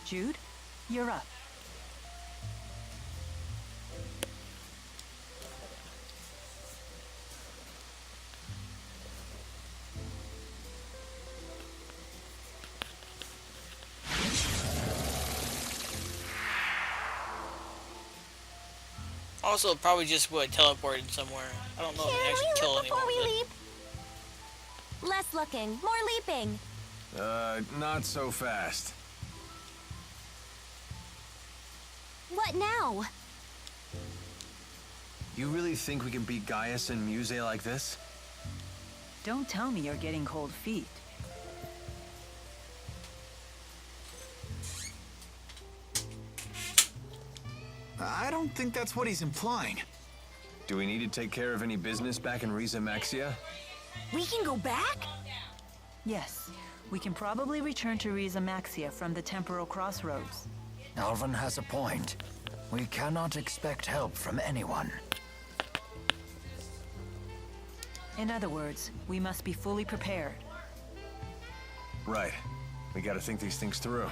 D: Jude, you're up.
A: Also, probably just would teleported somewhere. I don't know if they actually kill anyone.
C: Before we
A: But...
C: leap? Less looking, more leaping.
G: Not so fast.
C: What now?
G: You really think we can beat Gaius and Muse like this?
D: Don't tell me you're getting cold feet.
F: I don't think that's what he's implying.
G: Do we need to take care of any business back in Riza Maxia?
L: We can go back?
D: Yes, we can probably return to Riza Maxia from the temporal crossroads.
B: Alvin has a point. We cannot expect help from anyone.
D: In other words, we must be fully prepared.
G: Right. We gotta think these things through.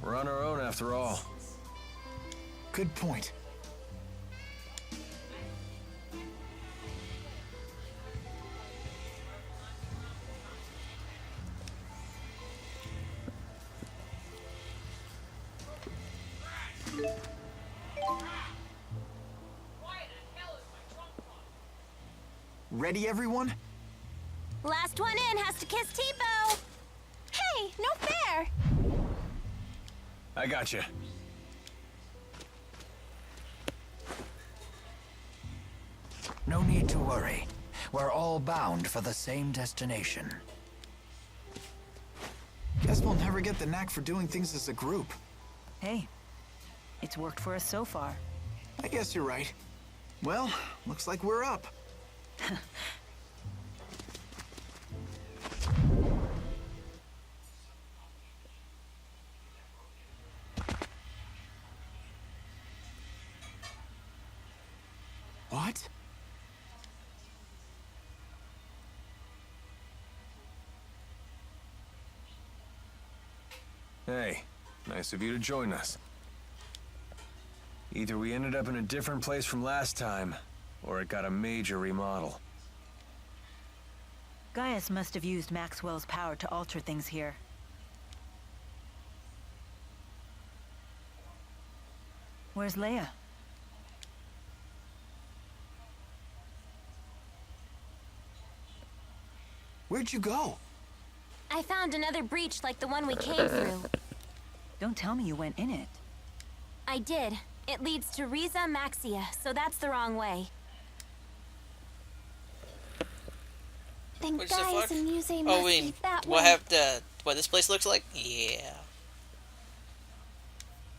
G: We're on our own after all.
F: Good point. Ready, everyone?
C: Last one in has to kiss Tipo. Hey, no fair.
G: I gotcha.
B: No need to worry. We're all bound for the same destination.
F: Guess we'll never get the knack for doing things as a group.
D: Hey, it's worked for us so far.
F: I guess you're right. Well, looks like we're up. What?
G: Hey, nice of you to join us. Either we ended up in a different place from last time, or it got a major remodel.
D: Gaius must have used Maxwell's power to alter things here. Where's Leia?
F: Where'd you go?
C: I found another breach like the one we came through.
D: Don't tell me you went in it.
C: I did. It leads to Riza Maxia, so that's the wrong way. Then
A: What the
C: Gaius
A: fuck?
C: and Muse must
A: Oh
C: be
A: wait,
C: that
A: what
C: way.
A: have what this place looks like? Yeah.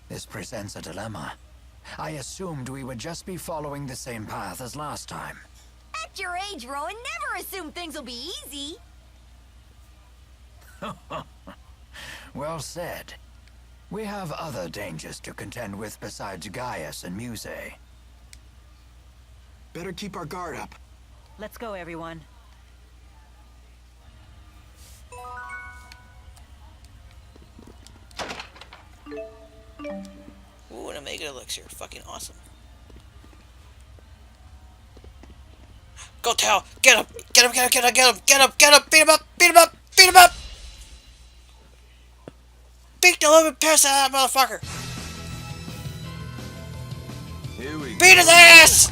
B: This presents a dilemma. I assumed we would just be following the same path as last time.
L: At your age, Rowan, never assume things will be easy.
B: Well said. We have other dangers to contend with besides Gaius and Muse.
F: Better keep our guard up.
D: Let's go, everyone.
A: Ooh, an Omega elixir. Fucking awesome. Go, Tao! Get him! Get him, get him, get him, get him, get him, get him! Beat him up! Beat him up! Beat him up! Beat the living piss out of that motherfucker!
G: Here we
A: Beat his ass!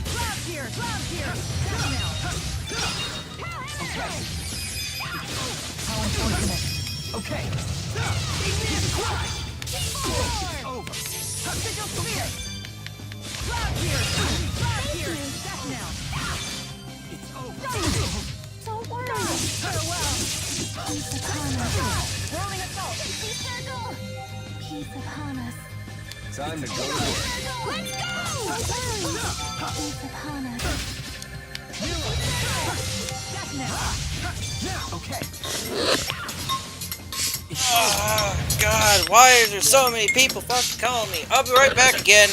J: Okay.
C: Don't worry. Peace upon us. Peace upon us.
G: Time to go to work.
C: Let's go! Don't worry. Peace upon us.
J: Okay.
A: Oh, God, why is there so many people fucking calling me? I'll be right back again.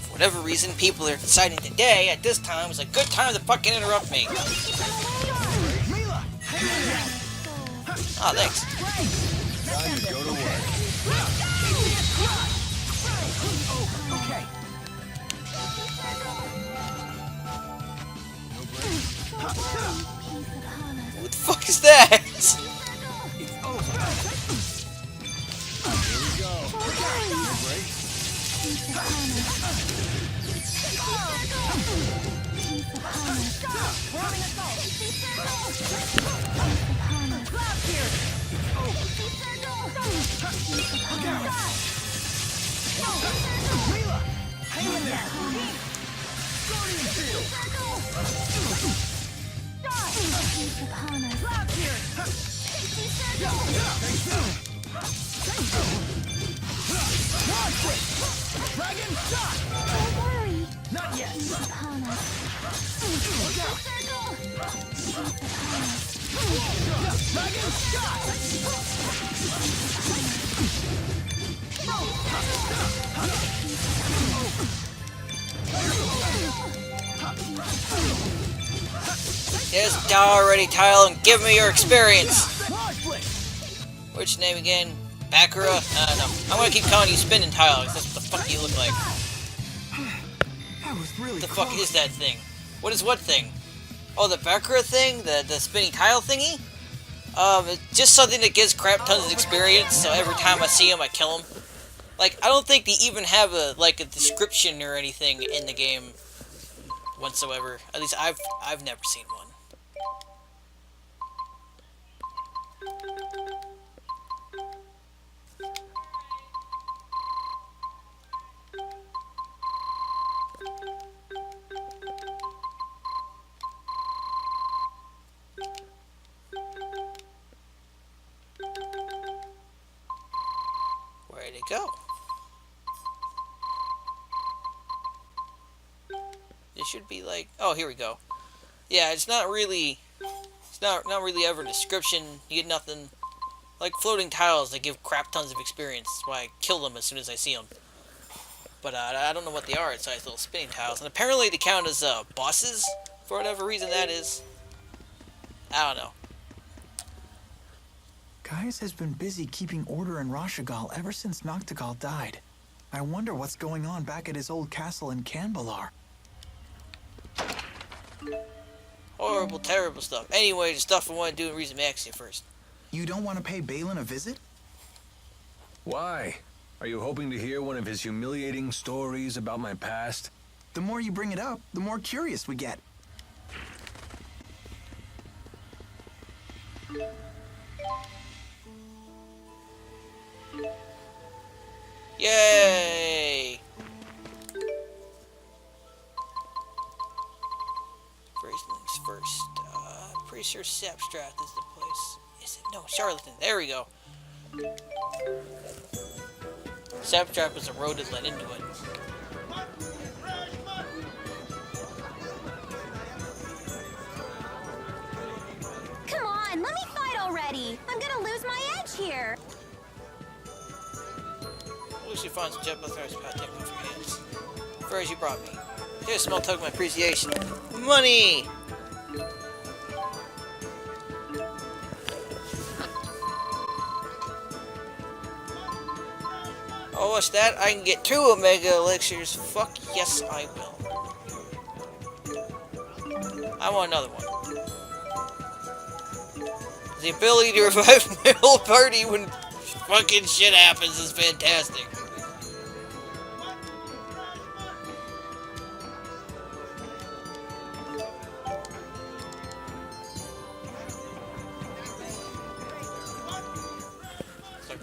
A: For whatever reason, people are deciding today, at this time, is a good time to fucking interrupt me. Oh, thanks.
G: Time to go to work.
J: Okay.
A: What the fuck is that?
C: Don't worry.
J: Not yet.
C: Peace upon us. Look out. Peace upon us.
J: Dragon shot.
A: Just already, Tile, and give me your experience. Which name again? Bakura? No. I'm gonna keep calling you Spinning Tile, because that's what the fuck you look like.
J: That was really
A: What the fuck is that thing? What is what thing? Oh, the Bakura thing? The spinning tile thingy? It's just something that gives crap tons of experience, so every time I see him, I kill him. Like, I don't think they even have a description or anything in the game whatsoever. At least I've never seen one. Where'd it go? It should be like, oh, here we go. Yeah, it's not really ever a description. You get nothing. Like floating tiles that give crap tons of experience. That's why I kill them as soon as I see them. But I don't know what they are. It's like little spinning tiles, and apparently they count as bosses for whatever reason that is. I don't know.
F: Gaius has been busy keeping order in Rashagal ever since Noctigal died. I wonder what's going on back at his old castle in Canbalar.
A: Horrible, terrible stuff. Anyway, the stuff I want to do in Riza Maxia first.
F: You don't want to pay Balin a visit?
G: Why? Are you hoping to hear one of his humiliating stories about my past?
F: The more you bring it up, the more curious we get.
A: Yay! First things first. Pretty sure Sapstrath is the place. Is it? No, Charlatan. There we go. Sapstrath was a road that led into it.
C: Come on, let me fight already. I'm gonna lose my edge here.
A: Lucy finds a jet both arms about taking off your hands. First you brought me. Here's a small token of my appreciation. Money! Oh, what's that? I can get 2 Omega Elixirs. Fuck yes, I will. I want another one. The ability to revive my whole party when fucking shit happens is fantastic.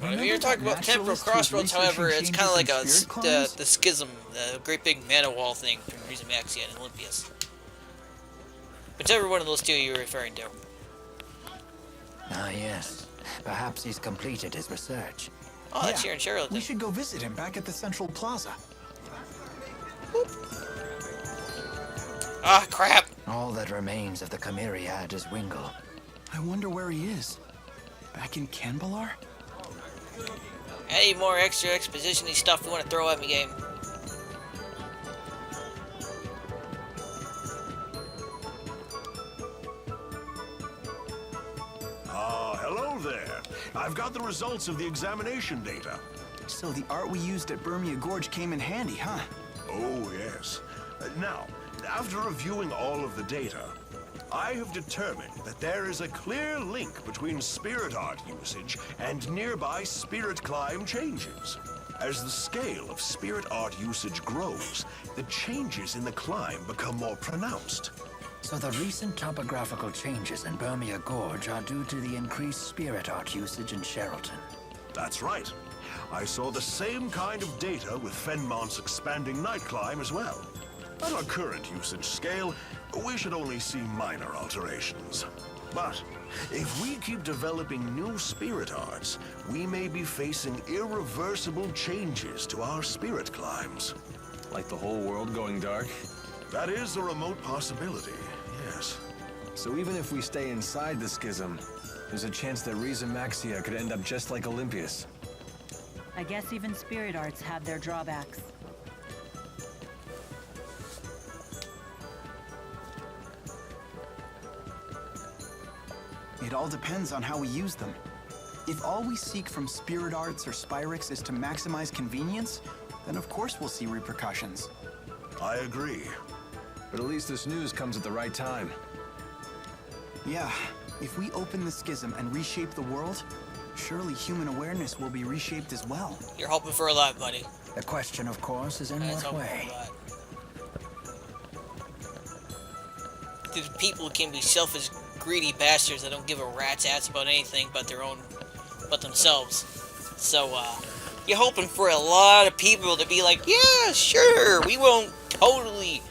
A: If you're talking about Temporal Crossroads, however, it's kind of like the Schism, the great big mana wall thing from Riza Maxia and Olympius. Whichever one of those two you're referring to.
B: Ah, yes. Perhaps he's completed his research.
A: Oh, that's here in Charlotte.
F: We should go visit him back at the Central Plaza.
A: Ah, crap!
B: All that remains of the Chimeriad is Wingle.
F: I wonder where he is. Back in Canbalar?
A: Any more extra exposition-y stuff you want to throw at me, game?
I: Hello there. I've got the results of the examination data.
F: So the art we used at Burmia Gorge came in handy, huh?
I: Oh, yes. Now, after reviewing all of the data, I have determined that there is a clear link between spirit art usage and nearby spirit climb changes. As the scale of spirit art usage grows, the changes in the climb become more pronounced.
B: So the recent topographical changes in Burmia Gorge are due to the increased spirit art usage in Sherrilton.
I: That's right. I saw the same kind of data with Fenmont's expanding night climb as well. At our current usage scale, we should only see minor alterations. But if we keep developing new spirit arts, we may be facing irreversible changes to our spirit climbs.
G: Like the whole world going dark?
I: That is a remote possibility, yes.
G: So even if we stay inside the schism, there's a chance that Riza Maxia could end up just like Olympius.
D: I guess even spirit arts have their drawbacks.
F: It all depends on how we use them. If all we seek from spirit arts or Spyrix is to maximize convenience, then of course we'll see repercussions.
I: I agree.
G: But at least this news comes at the right time.
F: Yeah, if we open the schism and reshape the world, surely human awareness will be reshaped as well.
A: You're hoping for a lot, buddy.
B: The question, of course, is in what way?
A: These people can be selfish, greedy bastards that don't give a rat's ass about anything but themselves. So, you're hoping for a lot of people to be like, yeah, sure, we won't totally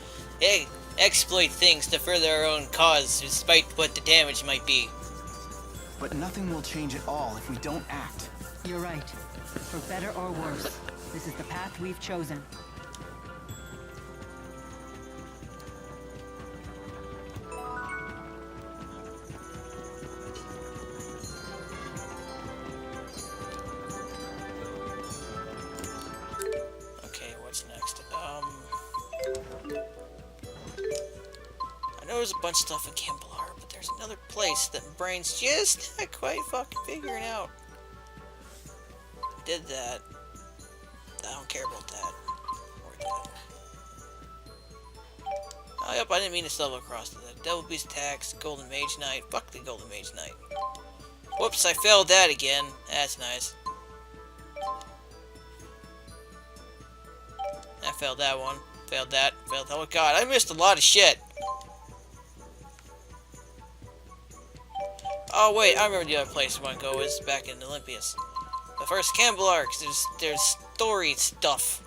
A: exploit things to further our own cause, despite what the damage might be.
F: But nothing will change at all if we don't act.
D: You're right. For better or worse, this is the path we've chosen.
A: Okay, what's next? I know there's a bunch of stuff in Canbalar, but there's another another place that my brain's just not quite fucking figuring out. Did that. I don't care about that. Or that. Oh, yep, I didn't mean to stumble across to that. Devil Beast attacks, Golden Mage Knight. Fuck the Golden Mage Knight. Whoops, I failed that again. That's nice. I failed that one. Failed that. Failed that. Oh god, I missed a lot of shit. Oh wait, I remember the other place I want to go is back in Olympias. The first Campbell arcs. There's story stuff.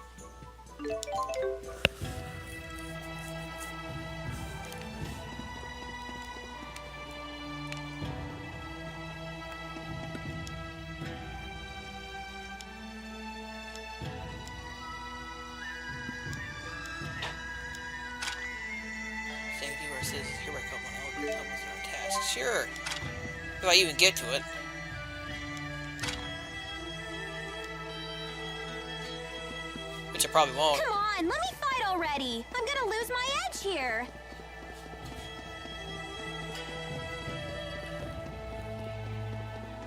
A: Safety versus here I come on elevator levels in our task. Sure. If I even get to it. Which I probably won't.
C: Come on, let me fight already. I'm gonna lose my edge here.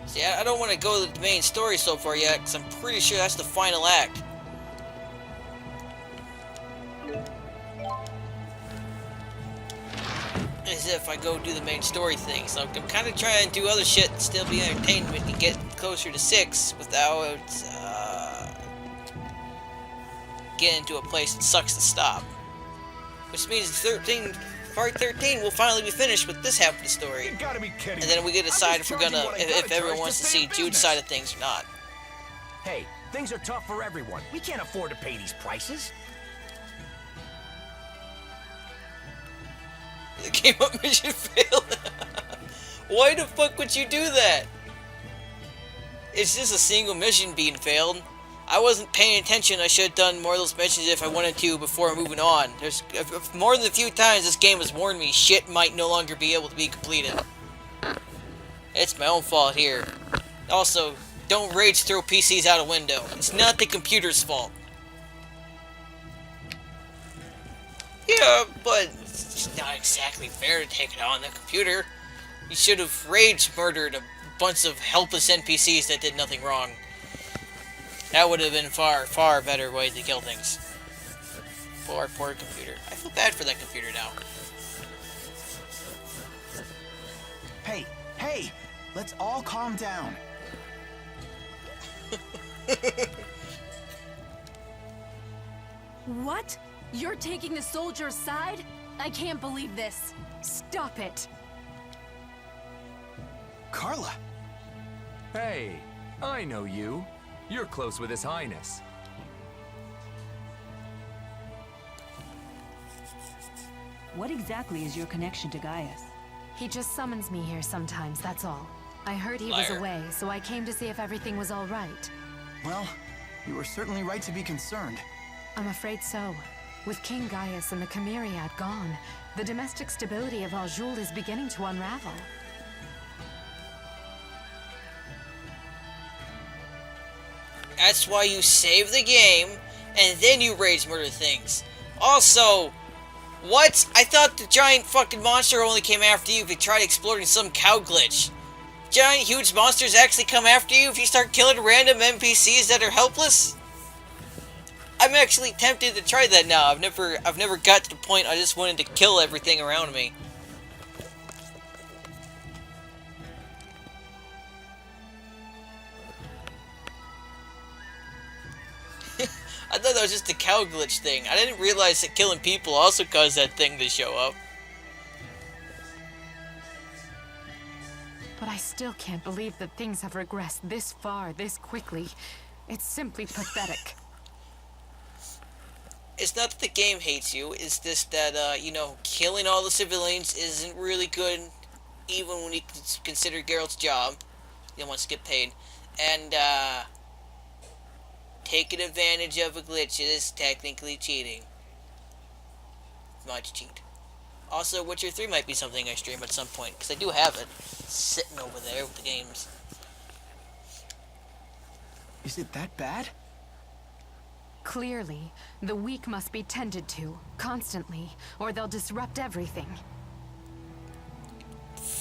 A: See, I don't want to go to the main story so far yet, because I'm pretty sure that's the final act. As if I go do the main story thing, so I'm kind of trying to do other shit and still be entertained when you get closer to 6 without getting into a place that sucks to stop. Which means part 13 will finally be finished with this half of the story.
J: You gotta be kidding.
A: And then we get to decide if we're gonna,
J: what I
A: if
J: gotta
A: everyone
J: charge
A: wants
J: to
A: to
J: stay
A: see
J: in
A: Jude's
J: business.
A: side of things or not.
M: Hey, things are tough for everyone. We can't afford to pay these prices.
A: The game up mission failed. Why the fuck would you do that? It's just a single mission being failed. I wasn't paying attention. I should have done more of those missions if I wanted to before moving on. There's more than a few times this game has warned me shit might no longer be able to be completed. It's my own fault here. Also, don't rage throw PCs out a window. It's not the computer's fault. Yeah, but it's not exactly fair to take it on the computer. You should have rage murdered a bunch of helpless NPCs that did nothing wrong. That would have been far, far better way to kill things. Poor computer. I feel bad for that computer now.
F: Hey, let's all calm down.
N: What? You're taking the soldier's side? I can't believe this. Stop it.
F: Carla.
O: Hey, I know you. You're close with His Highness.
D: What exactly is your connection to Gaius?
N: He just summons me here sometimes, that's all. I heard he
A: Liar.
N: was away, so I came to see if everything was all right.
F: Well, you were certainly right to be concerned.
N: I'm afraid so. With King Gaius and the Chimeriad gone, the domestic stability of Aljul is beginning to unravel.
A: That's why you save the game, and then you rage murder things. Also, what? I thought the giant fucking monster only came after you if you tried exploring some cow glitch. Giant huge monsters actually come after you if you start killing random NPCs that are helpless? I'm actually tempted to try that now. I've never got to the point I just wanted to kill everything around me. I thought that was just a cow glitch thing. I didn't realize that killing people also caused that thing to show up.
N: But I still can't believe that things have regressed this far, this quickly. It's simply pathetic.
A: It's not that the game hates you, it's just that, you know, killing all the civilians isn't really good, even when you consider Geralt's job. He wants to get paid. And, taking advantage of a glitch is technically cheating. Much cheat. Also, Witcher 3 might be something I stream at some point, because I do have it sitting over there with the games.
F: Is it that bad?
N: Clearly, the weak must be tended to, constantly, or they'll disrupt everything.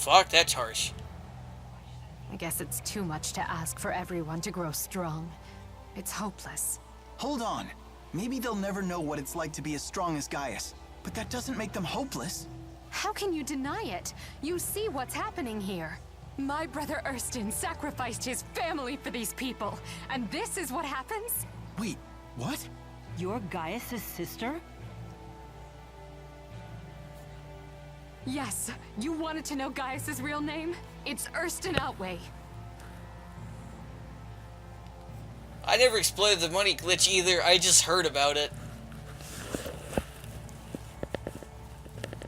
A: fuck? That's harsh.
N: I guess it's too much to ask for everyone to grow strong. It's hopeless.
F: Hold on. Maybe they'll never know what it's like to be as strong as Gaius. But that doesn't make them hopeless.
N: How can you deny it? You see what's happening here. My brother Erston sacrificed his family for these people, and this is what happens?
F: Wait, what?
D: You're Gaius' sister?
N: Yes, you wanted to know Gaius' real name? It's Erston Outway.
A: I never exploited the money glitch either, I just heard about it.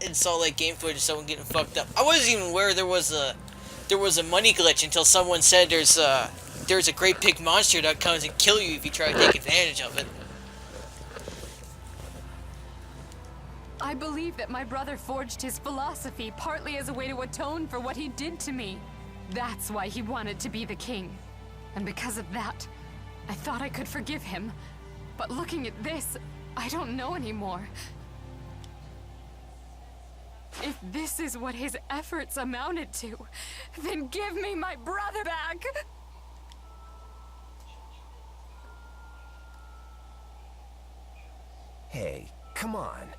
A: And saw like game footage of someone getting fucked up. I wasn't even aware there was a money glitch until someone said there's a great big monster that comes and kill you if you try to take advantage of it.
N: I believe that my brother forged his philosophy partly as a way to atone for what he did to me. That's why he wanted to be the king. And because of that, I thought I could forgive him. But looking at this, I don't know anymore. If this is what his efforts amounted to, then give me my brother back!
M: Hey, come on.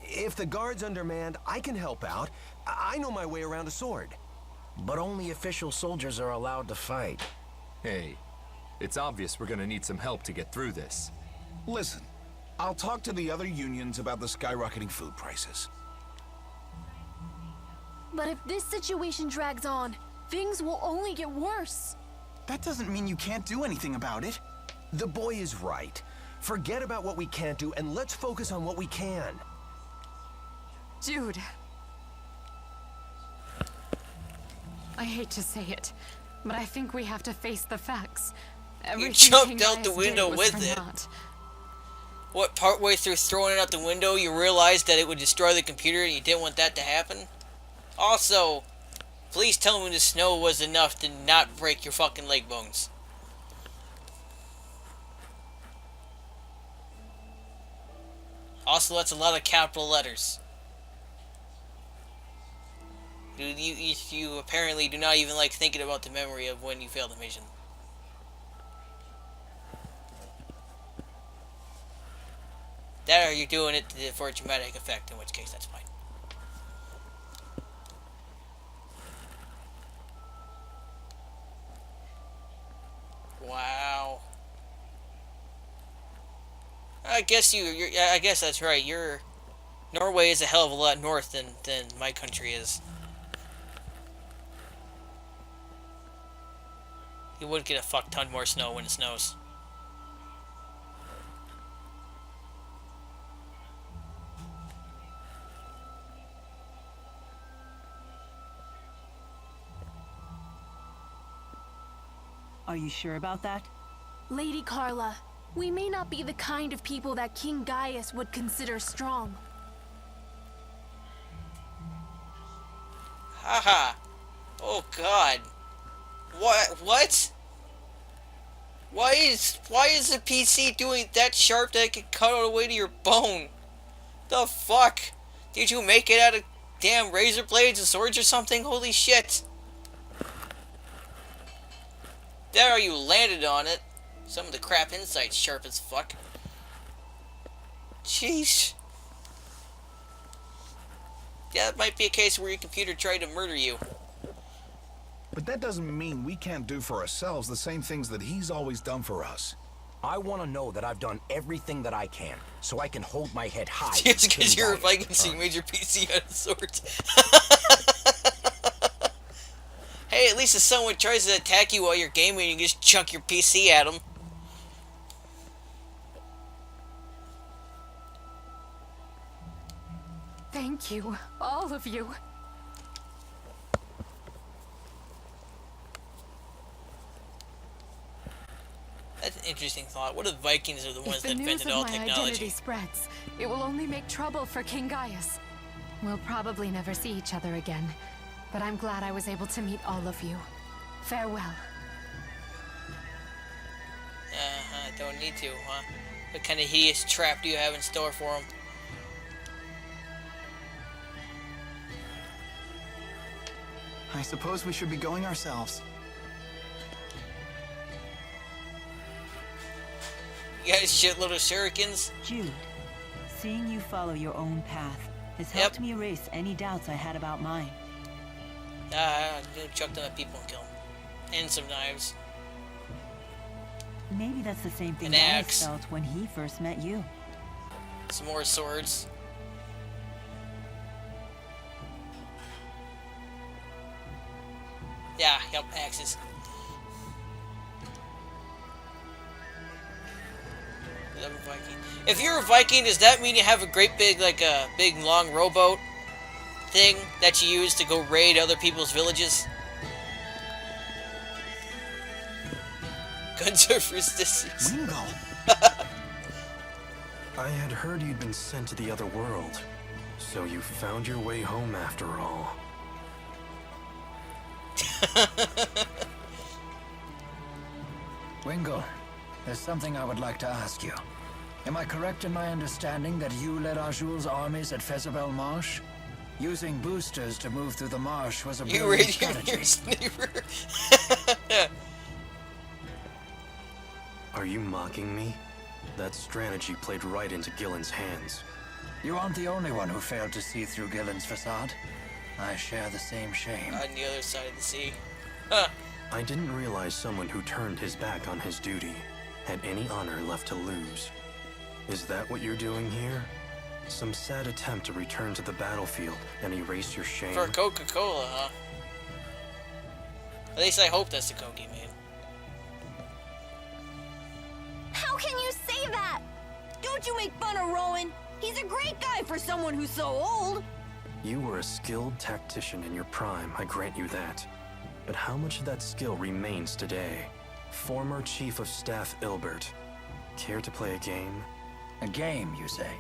M: If the guard's undermanned, I can help out. I know my way around a sword.
J: But only official soldiers are allowed to fight.
O: Hey, it's obvious we're gonna need some help to get through this.
K: Listen, I'll talk to the other unions about the skyrocketing food prices.
C: But if this situation drags on, things will only get worse.
F: That doesn't mean you can't do anything about it.
M: The boy is right. Forget about what we can't do and let's focus on what we can.
N: Jude. I hate to say it, but I think we have to face the facts.
A: You jumped out the window with it. What, partway through throwing it out the window, you realized that it would destroy the computer and you didn't want that to happen? Also, please tell me the snow was enough to not break your fucking leg bones. Also, that's a lot of capital letters. You apparently do not even like thinking about the memory of when you failed the mission. That or you're doing it for a dramatic effect, in which case that's fine. Wow. I guess I guess that's right. Norway is a hell of a lot north than my country is. You would get a fuck ton more snow when it snows.
D: Are you sure about that?
C: Lady Carla, we may not be the kind of people that King Gaius would consider strong.
A: Haha. Oh god. What? Why is the PC doing that sharp that it can cut all the way to your bone? The fuck? Did you make it out of damn razor blades and swords or something? Holy shit. There you landed on it. Some of the crap inside's sharp as fuck. Jeez. Yeah, it might be a case where your computer tried to murder you.
K: But that doesn't mean we can't do for ourselves the same things that he's always done for us.
M: I want to know that I've done everything that I can, so I can hold my head high.
A: Just because you're a Viking, so you made your PC out of swords. Hey, at least if someone tries to attack you while you're gaming, you can just chuck your PC at them.
N: Thank you, all of you.
A: That's an interesting thought. What if Vikings are the ones that
N: If the news
A: invented
N: of
A: all
N: my
A: technology?
N: identity spreads, it will only make trouble for King Gaius. We'll probably never see each other again, but I'm glad I was able to meet all of you. Farewell.
A: Don't need to, huh? What kind of hideous trap do you have in store for him?
F: I suppose we should be going ourselves.
A: You got a shitload of shurikens.
D: Jude, seeing you follow your own path has helped me erase any doubts I had about mine.
A: I'm gonna chuck them at people and kill them. And some knives.
D: Maybe that's the same thing
A: An
D: Dennis
A: axe.
D: felt when he first met you.
A: Some more swords. Yeah, yep, axes. I'm a Viking. If you're a Viking, does that mean you have a great big, like a big long rowboat thing that you use to go raid other people's villages? Guns are for sissies.
F: Wingo!
G: I had heard you'd been sent to the other world, so you found your way home after all.
B: Wingo, there's something I would like to ask you. Am I correct in my understanding that you led Azul's armies at Fezabel Marsh? Using boosters to move through the marsh was a brilliant strategy.
G: Are you mocking me? That strategy played right into Gillen's hands.
B: You aren't the only one who failed to see through Gillen's facade. I share the same shame.
A: On the other side of the sea.
G: I didn't realize someone who turned his back on his duty had any honor left to lose. Is that what you're doing here? Some sad attempt to return to the battlefield and erase your shame?
A: For Coca-Cola, huh? At least I hope that's the Coke he made.
L: How can you say that? Don't you make fun of Rowan? He's a great guy for someone who's so old.
G: You were a skilled tactician in your prime, I grant you that. But how much of that skill remains today? Former Chief of Staff Ilbert. Care to play a game?
B: A game, you say?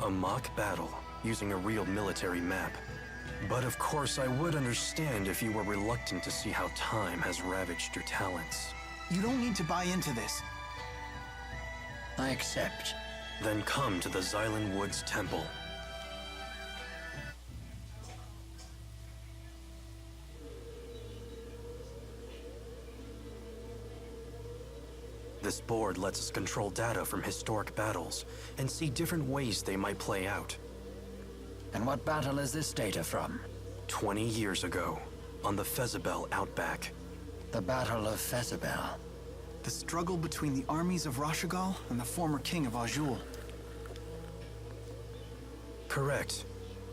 G: A mock battle, using a real military map. But of course I would understand if you were reluctant to see how time has ravaged your talents.
F: You don't need to buy into this.
B: I accept.
G: Then come to the Xylan Woods Temple. This board lets us control data from historic battles and see different ways they might play out.
B: And what battle is this data from?
G: 20 years ago, on the Fezabel Outback.
B: The Battle of Fezabel.
F: The struggle between the armies of Rashagal and the former king of Azul.
G: Correct.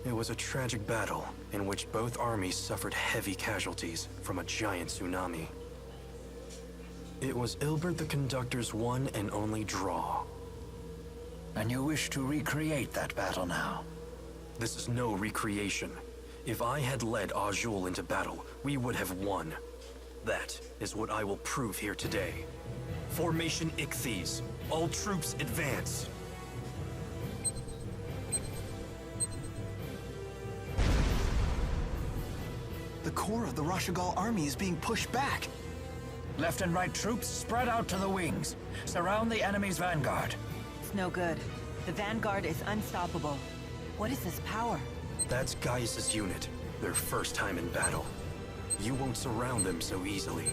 G: It was a tragic battle in which both armies suffered heavy casualties from a giant tsunami. It was Ilbert the Conductor's one and only draw.
B: And you wish to recreate that battle now?
G: This is no recreation. If I had led Azul into battle, we would have won. That is what I will prove here today. Formation Ichthyes. All troops advance.
F: The core of the Rashagal army is being pushed back.
B: Left and right troops spread out to the wings. Surround the enemy's vanguard.
D: It's no good. The vanguard is unstoppable. What is this power?
G: That's Gaius' unit. Their first time in battle. You won't surround them so easily.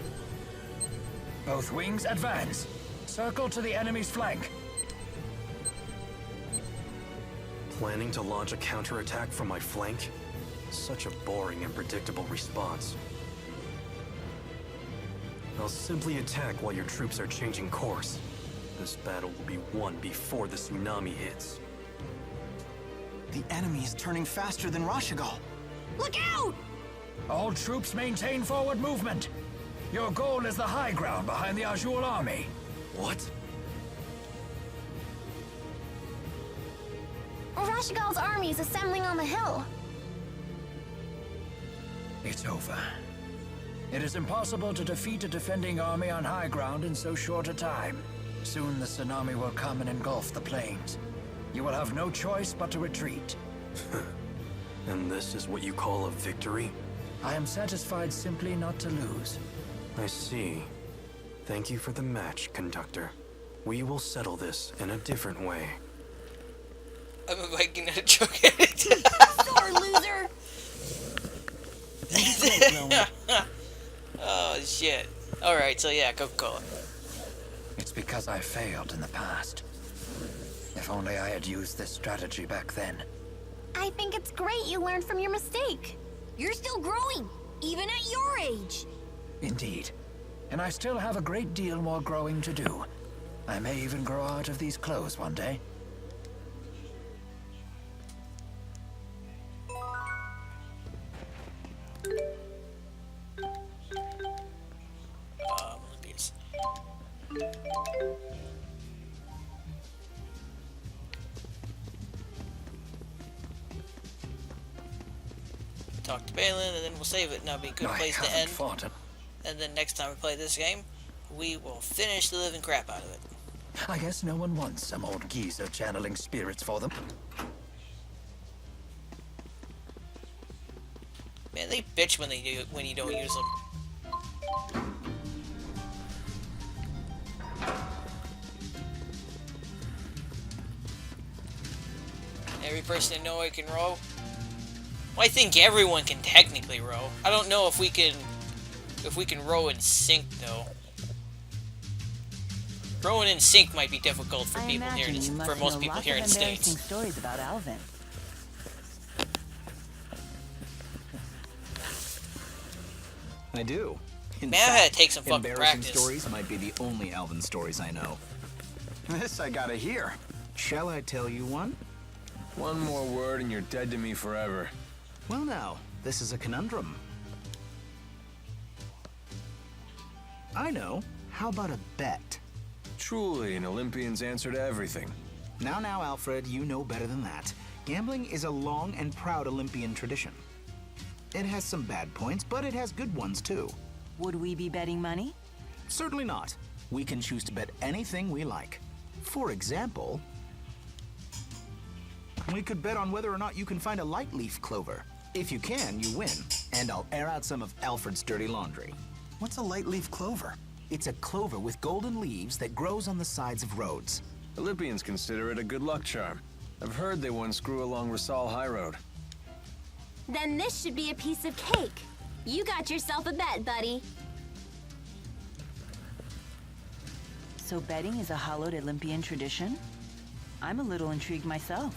B: Both wings advance. Circle to the enemy's flank.
G: Planning to launch a counterattack from my flank? Such a boring and predictable response. I'll simply attack while your troops are changing course. This battle will be won before the tsunami hits.
F: The enemy is turning faster than Rashagal.
L: Look out!
B: All troops maintain forward movement. Your goal is the high ground behind the Azul army.
G: What?
C: Rashagal's army is assembling on the hill.
B: It's over. It is impossible to defeat a defending army on high ground in so short a time. Soon the tsunami will come and engulf the plains. You will have no choice but to retreat.
G: And this is what you call a victory?
B: I am satisfied simply not to lose.
G: I see. Thank you for the match, Conductor. We will settle this in a different way.
A: I'm a Viking, not a joke.
L: Sore loser!
A: Oh, shit. Alright, so yeah, Coca-Cola.
B: It's because I failed in the past. If only I had used this strategy back then.
C: I think it's great you learned from your mistake.
L: You're still growing, even at your age.
B: Indeed. And I still have a great deal more growing to do. I may even grow out of these clothes one day.
A: Olympias. Talk to Balin, and then we'll save it, and that'll be a good place to end. And then next time we play this game, we will finish the living crap out of it.
B: I guess no one wants some old geezer channeling spirits for them.
A: Man, they bitch when you don't use them. Every person I know I can row. Well, I think everyone can technically row. I don't know if we can row in sync though. Rowing in sync might be difficult for people here, for most people here in the States.
D: Stories about Alvin.
J: I do.
A: Man, I had to take some fucking
J: embarrassing
A: practice.
J: stories might be the only Alvin stories I know. This I gotta hear. Shall I tell you one?
G: One more word and you're dead to me forever.
J: Well now, this is a conundrum. I know. How about a bet?
G: Truly an Olympian's answer to everything.
J: Now, Alfred, you know better than that. Gambling is a long and proud Olympian tradition. It has some bad points, but it has good ones too.
D: Would we be betting money?
J: Certainly not. We can choose to bet anything we like. For example, we could bet on whether or not you can find a light leaf clover. If you can, you win, and I'll air out some of Alfred's dirty laundry.
F: What's a light leaf clover?
J: It's a clover with golden leaves that grows on the sides of roads.
G: Olympians consider it a good luck charm. I've heard they once grew along Rasal High Road.
H: Then this should be a piece of cake. You got yourself a bet, buddy.
D: So betting is a hallowed Olympian tradition? I'm a little intrigued myself.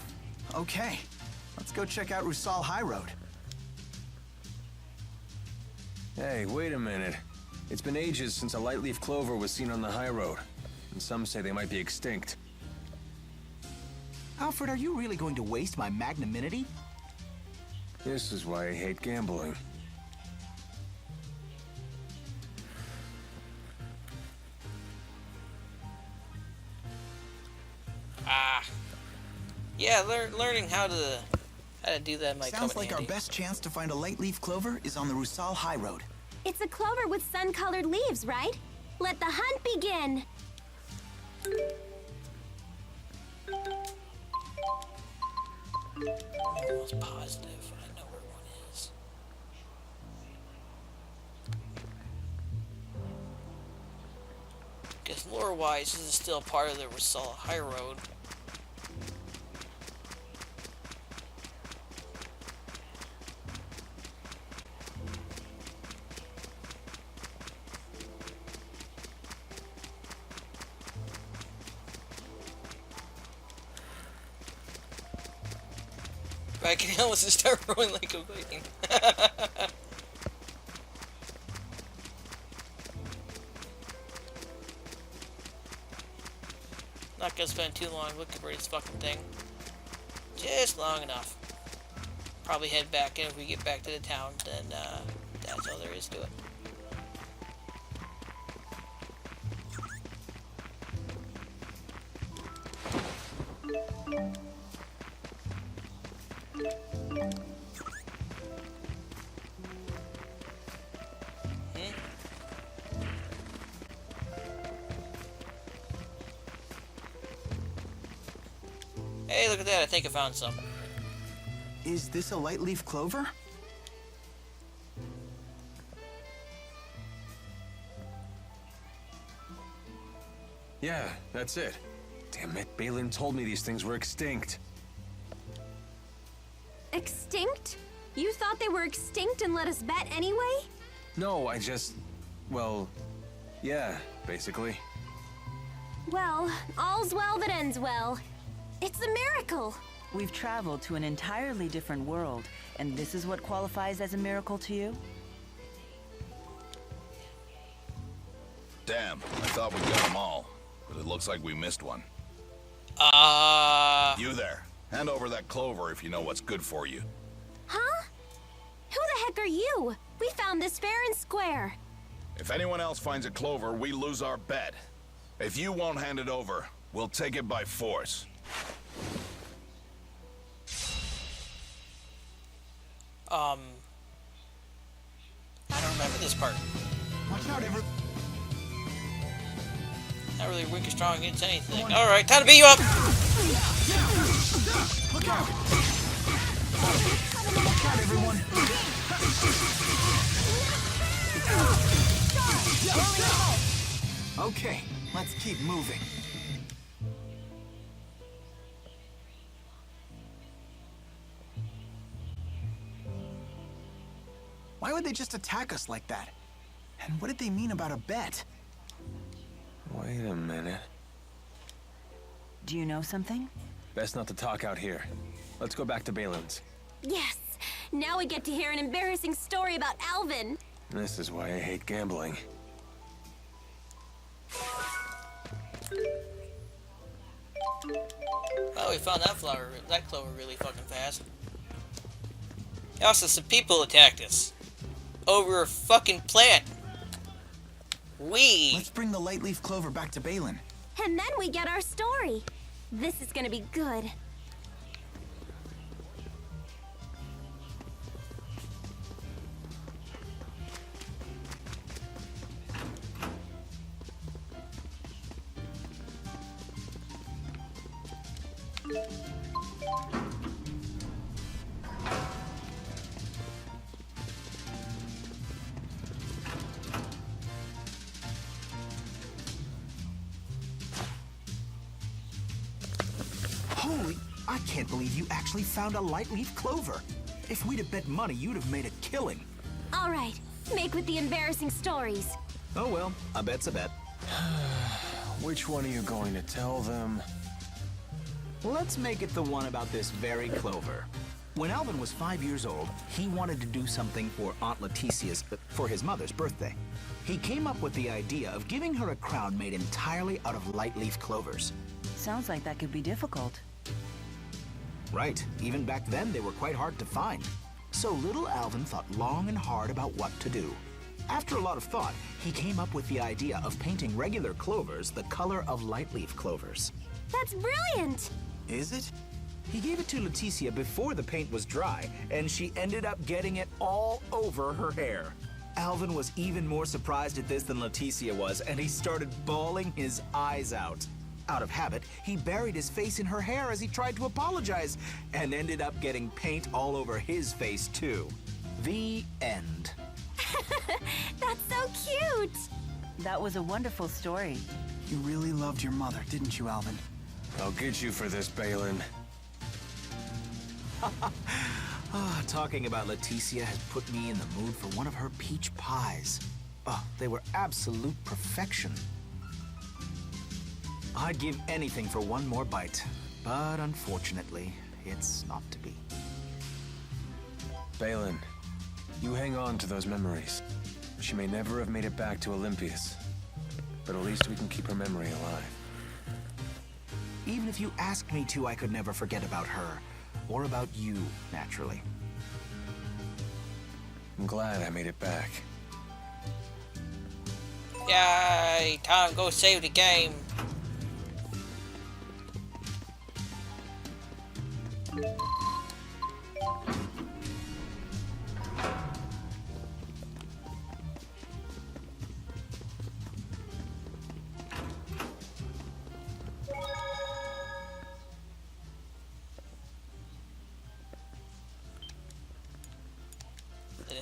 F: Okay, let's go check out Rusal High Road.
G: Hey, wait a minute. It's been ages since a light leaf clover was seen on the high road, and some say they might be extinct.
J: Alfred, are you really going to waste my magnanimity?
G: This is why I hate gambling.
A: Yeah, learning how to do that might come in
F: Sounds like our
A: handy.
F: best chance to find a light leaf clover is on the Rusal High Road.
H: It's a clover with sun-colored leaves, right? Let the hunt begin.
A: I'm almost positive I know where one is. Because lore-wise, this is still part of the Rusal High Road. I can almost just start rowing like a Viking. Not gonna spend too long looking for this fucking thing. Just long enough. Probably head back in if we get back to the town, then that's all there is to it. Hey, look at that. I think I found some.
F: Is this a light leaf clover?
G: Yeah, that's it. Damn it, Balin told me these things were extinct.
H: Extinct?
L: You thought they were extinct and let us bet anyway?
G: No, I just... well... yeah, basically.
L: Well, all's well that ends well. It's a miracle.
D: We've traveled to an entirely different world, and this is what qualifies as a miracle to you?
K: Damn, I thought we got them all, but it looks like we missed one. You there. Hand over that clover if you know what's good for you.
L: Huh? Who the heck are you? We found this fair and square.
K: If anyone else finds a clover, we lose our bet. If you won't hand it over, we'll take it by force.
A: I don't remember this part.
F: Watch out, everyone.
A: Not really weak or strong against anything. Alright, time to beat you up!
F: Look out! Look out, everyone! Okay, let's keep moving. Why would they just attack us like that? And what did they mean about a bet?
G: Wait a minute.
D: Do you know something?
G: Best not to talk out here. Let's go back to Balin's.
L: Yes! Now we get to hear an embarrassing story about Alvin.
G: This is why I hate gambling.
A: Oh, we found that clover really fucking fast. Also, some people attacked us. Over a fucking plant.
F: Let's bring the light leaf clover back to Balin.
L: And then we get our story. This is gonna be good.
J: Holy, I can't believe you actually found a light leaf clover. If we'd have bet money, you'd have made a killing.
L: All right, make with the embarrassing stories.
J: Oh well, a bet's a bet.
G: Which one are you going to tell them?
J: Let's make it the one about this very clover. When Alvin was 5 years old, he wanted to do something for Aunt for his mother's birthday. He came up with the idea of giving her a crown made entirely out of light leaf clovers.
D: Sounds like that could be difficult.
J: Right. Even back then, they were quite hard to find. So little Alvin thought long and hard about what to do. After a lot of thought, he came up with the idea of painting regular clovers the color of light leaf clovers.
L: That's brilliant!
J: Is it? He gave it to Leticia before the paint was dry, and she ended up getting it all over her hair. Alvin was even more surprised at this than Leticia was, and he started bawling his eyes out. Out of habit, he buried his face in her hair as he tried to apologize, and ended up getting paint all over his face, too. The end.
L: That's so cute!
D: That was a wonderful story.
F: You really loved your mother, didn't you, Alvin?
G: I'll get you for this, Balin.
J: Talking about Leticia has put me in the mood for one of her peach pies. Oh, they were absolute perfection. I'd give anything for one more bite, but unfortunately, it's not to be.
G: Balin, you hang on to those memories. She may never have made it back to Olympias, but at least we can keep her memory alive.
J: Even if you asked me to, I could never forget about her. Or about you, naturally.
G: I'm glad I made it back.
A: Yay! Time to go save the game.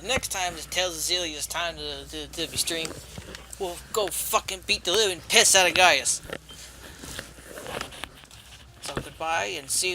A: Next time it tells Xillia it's time to be streamed, we'll go fucking beat the living piss out of Gaius. So goodbye and see you.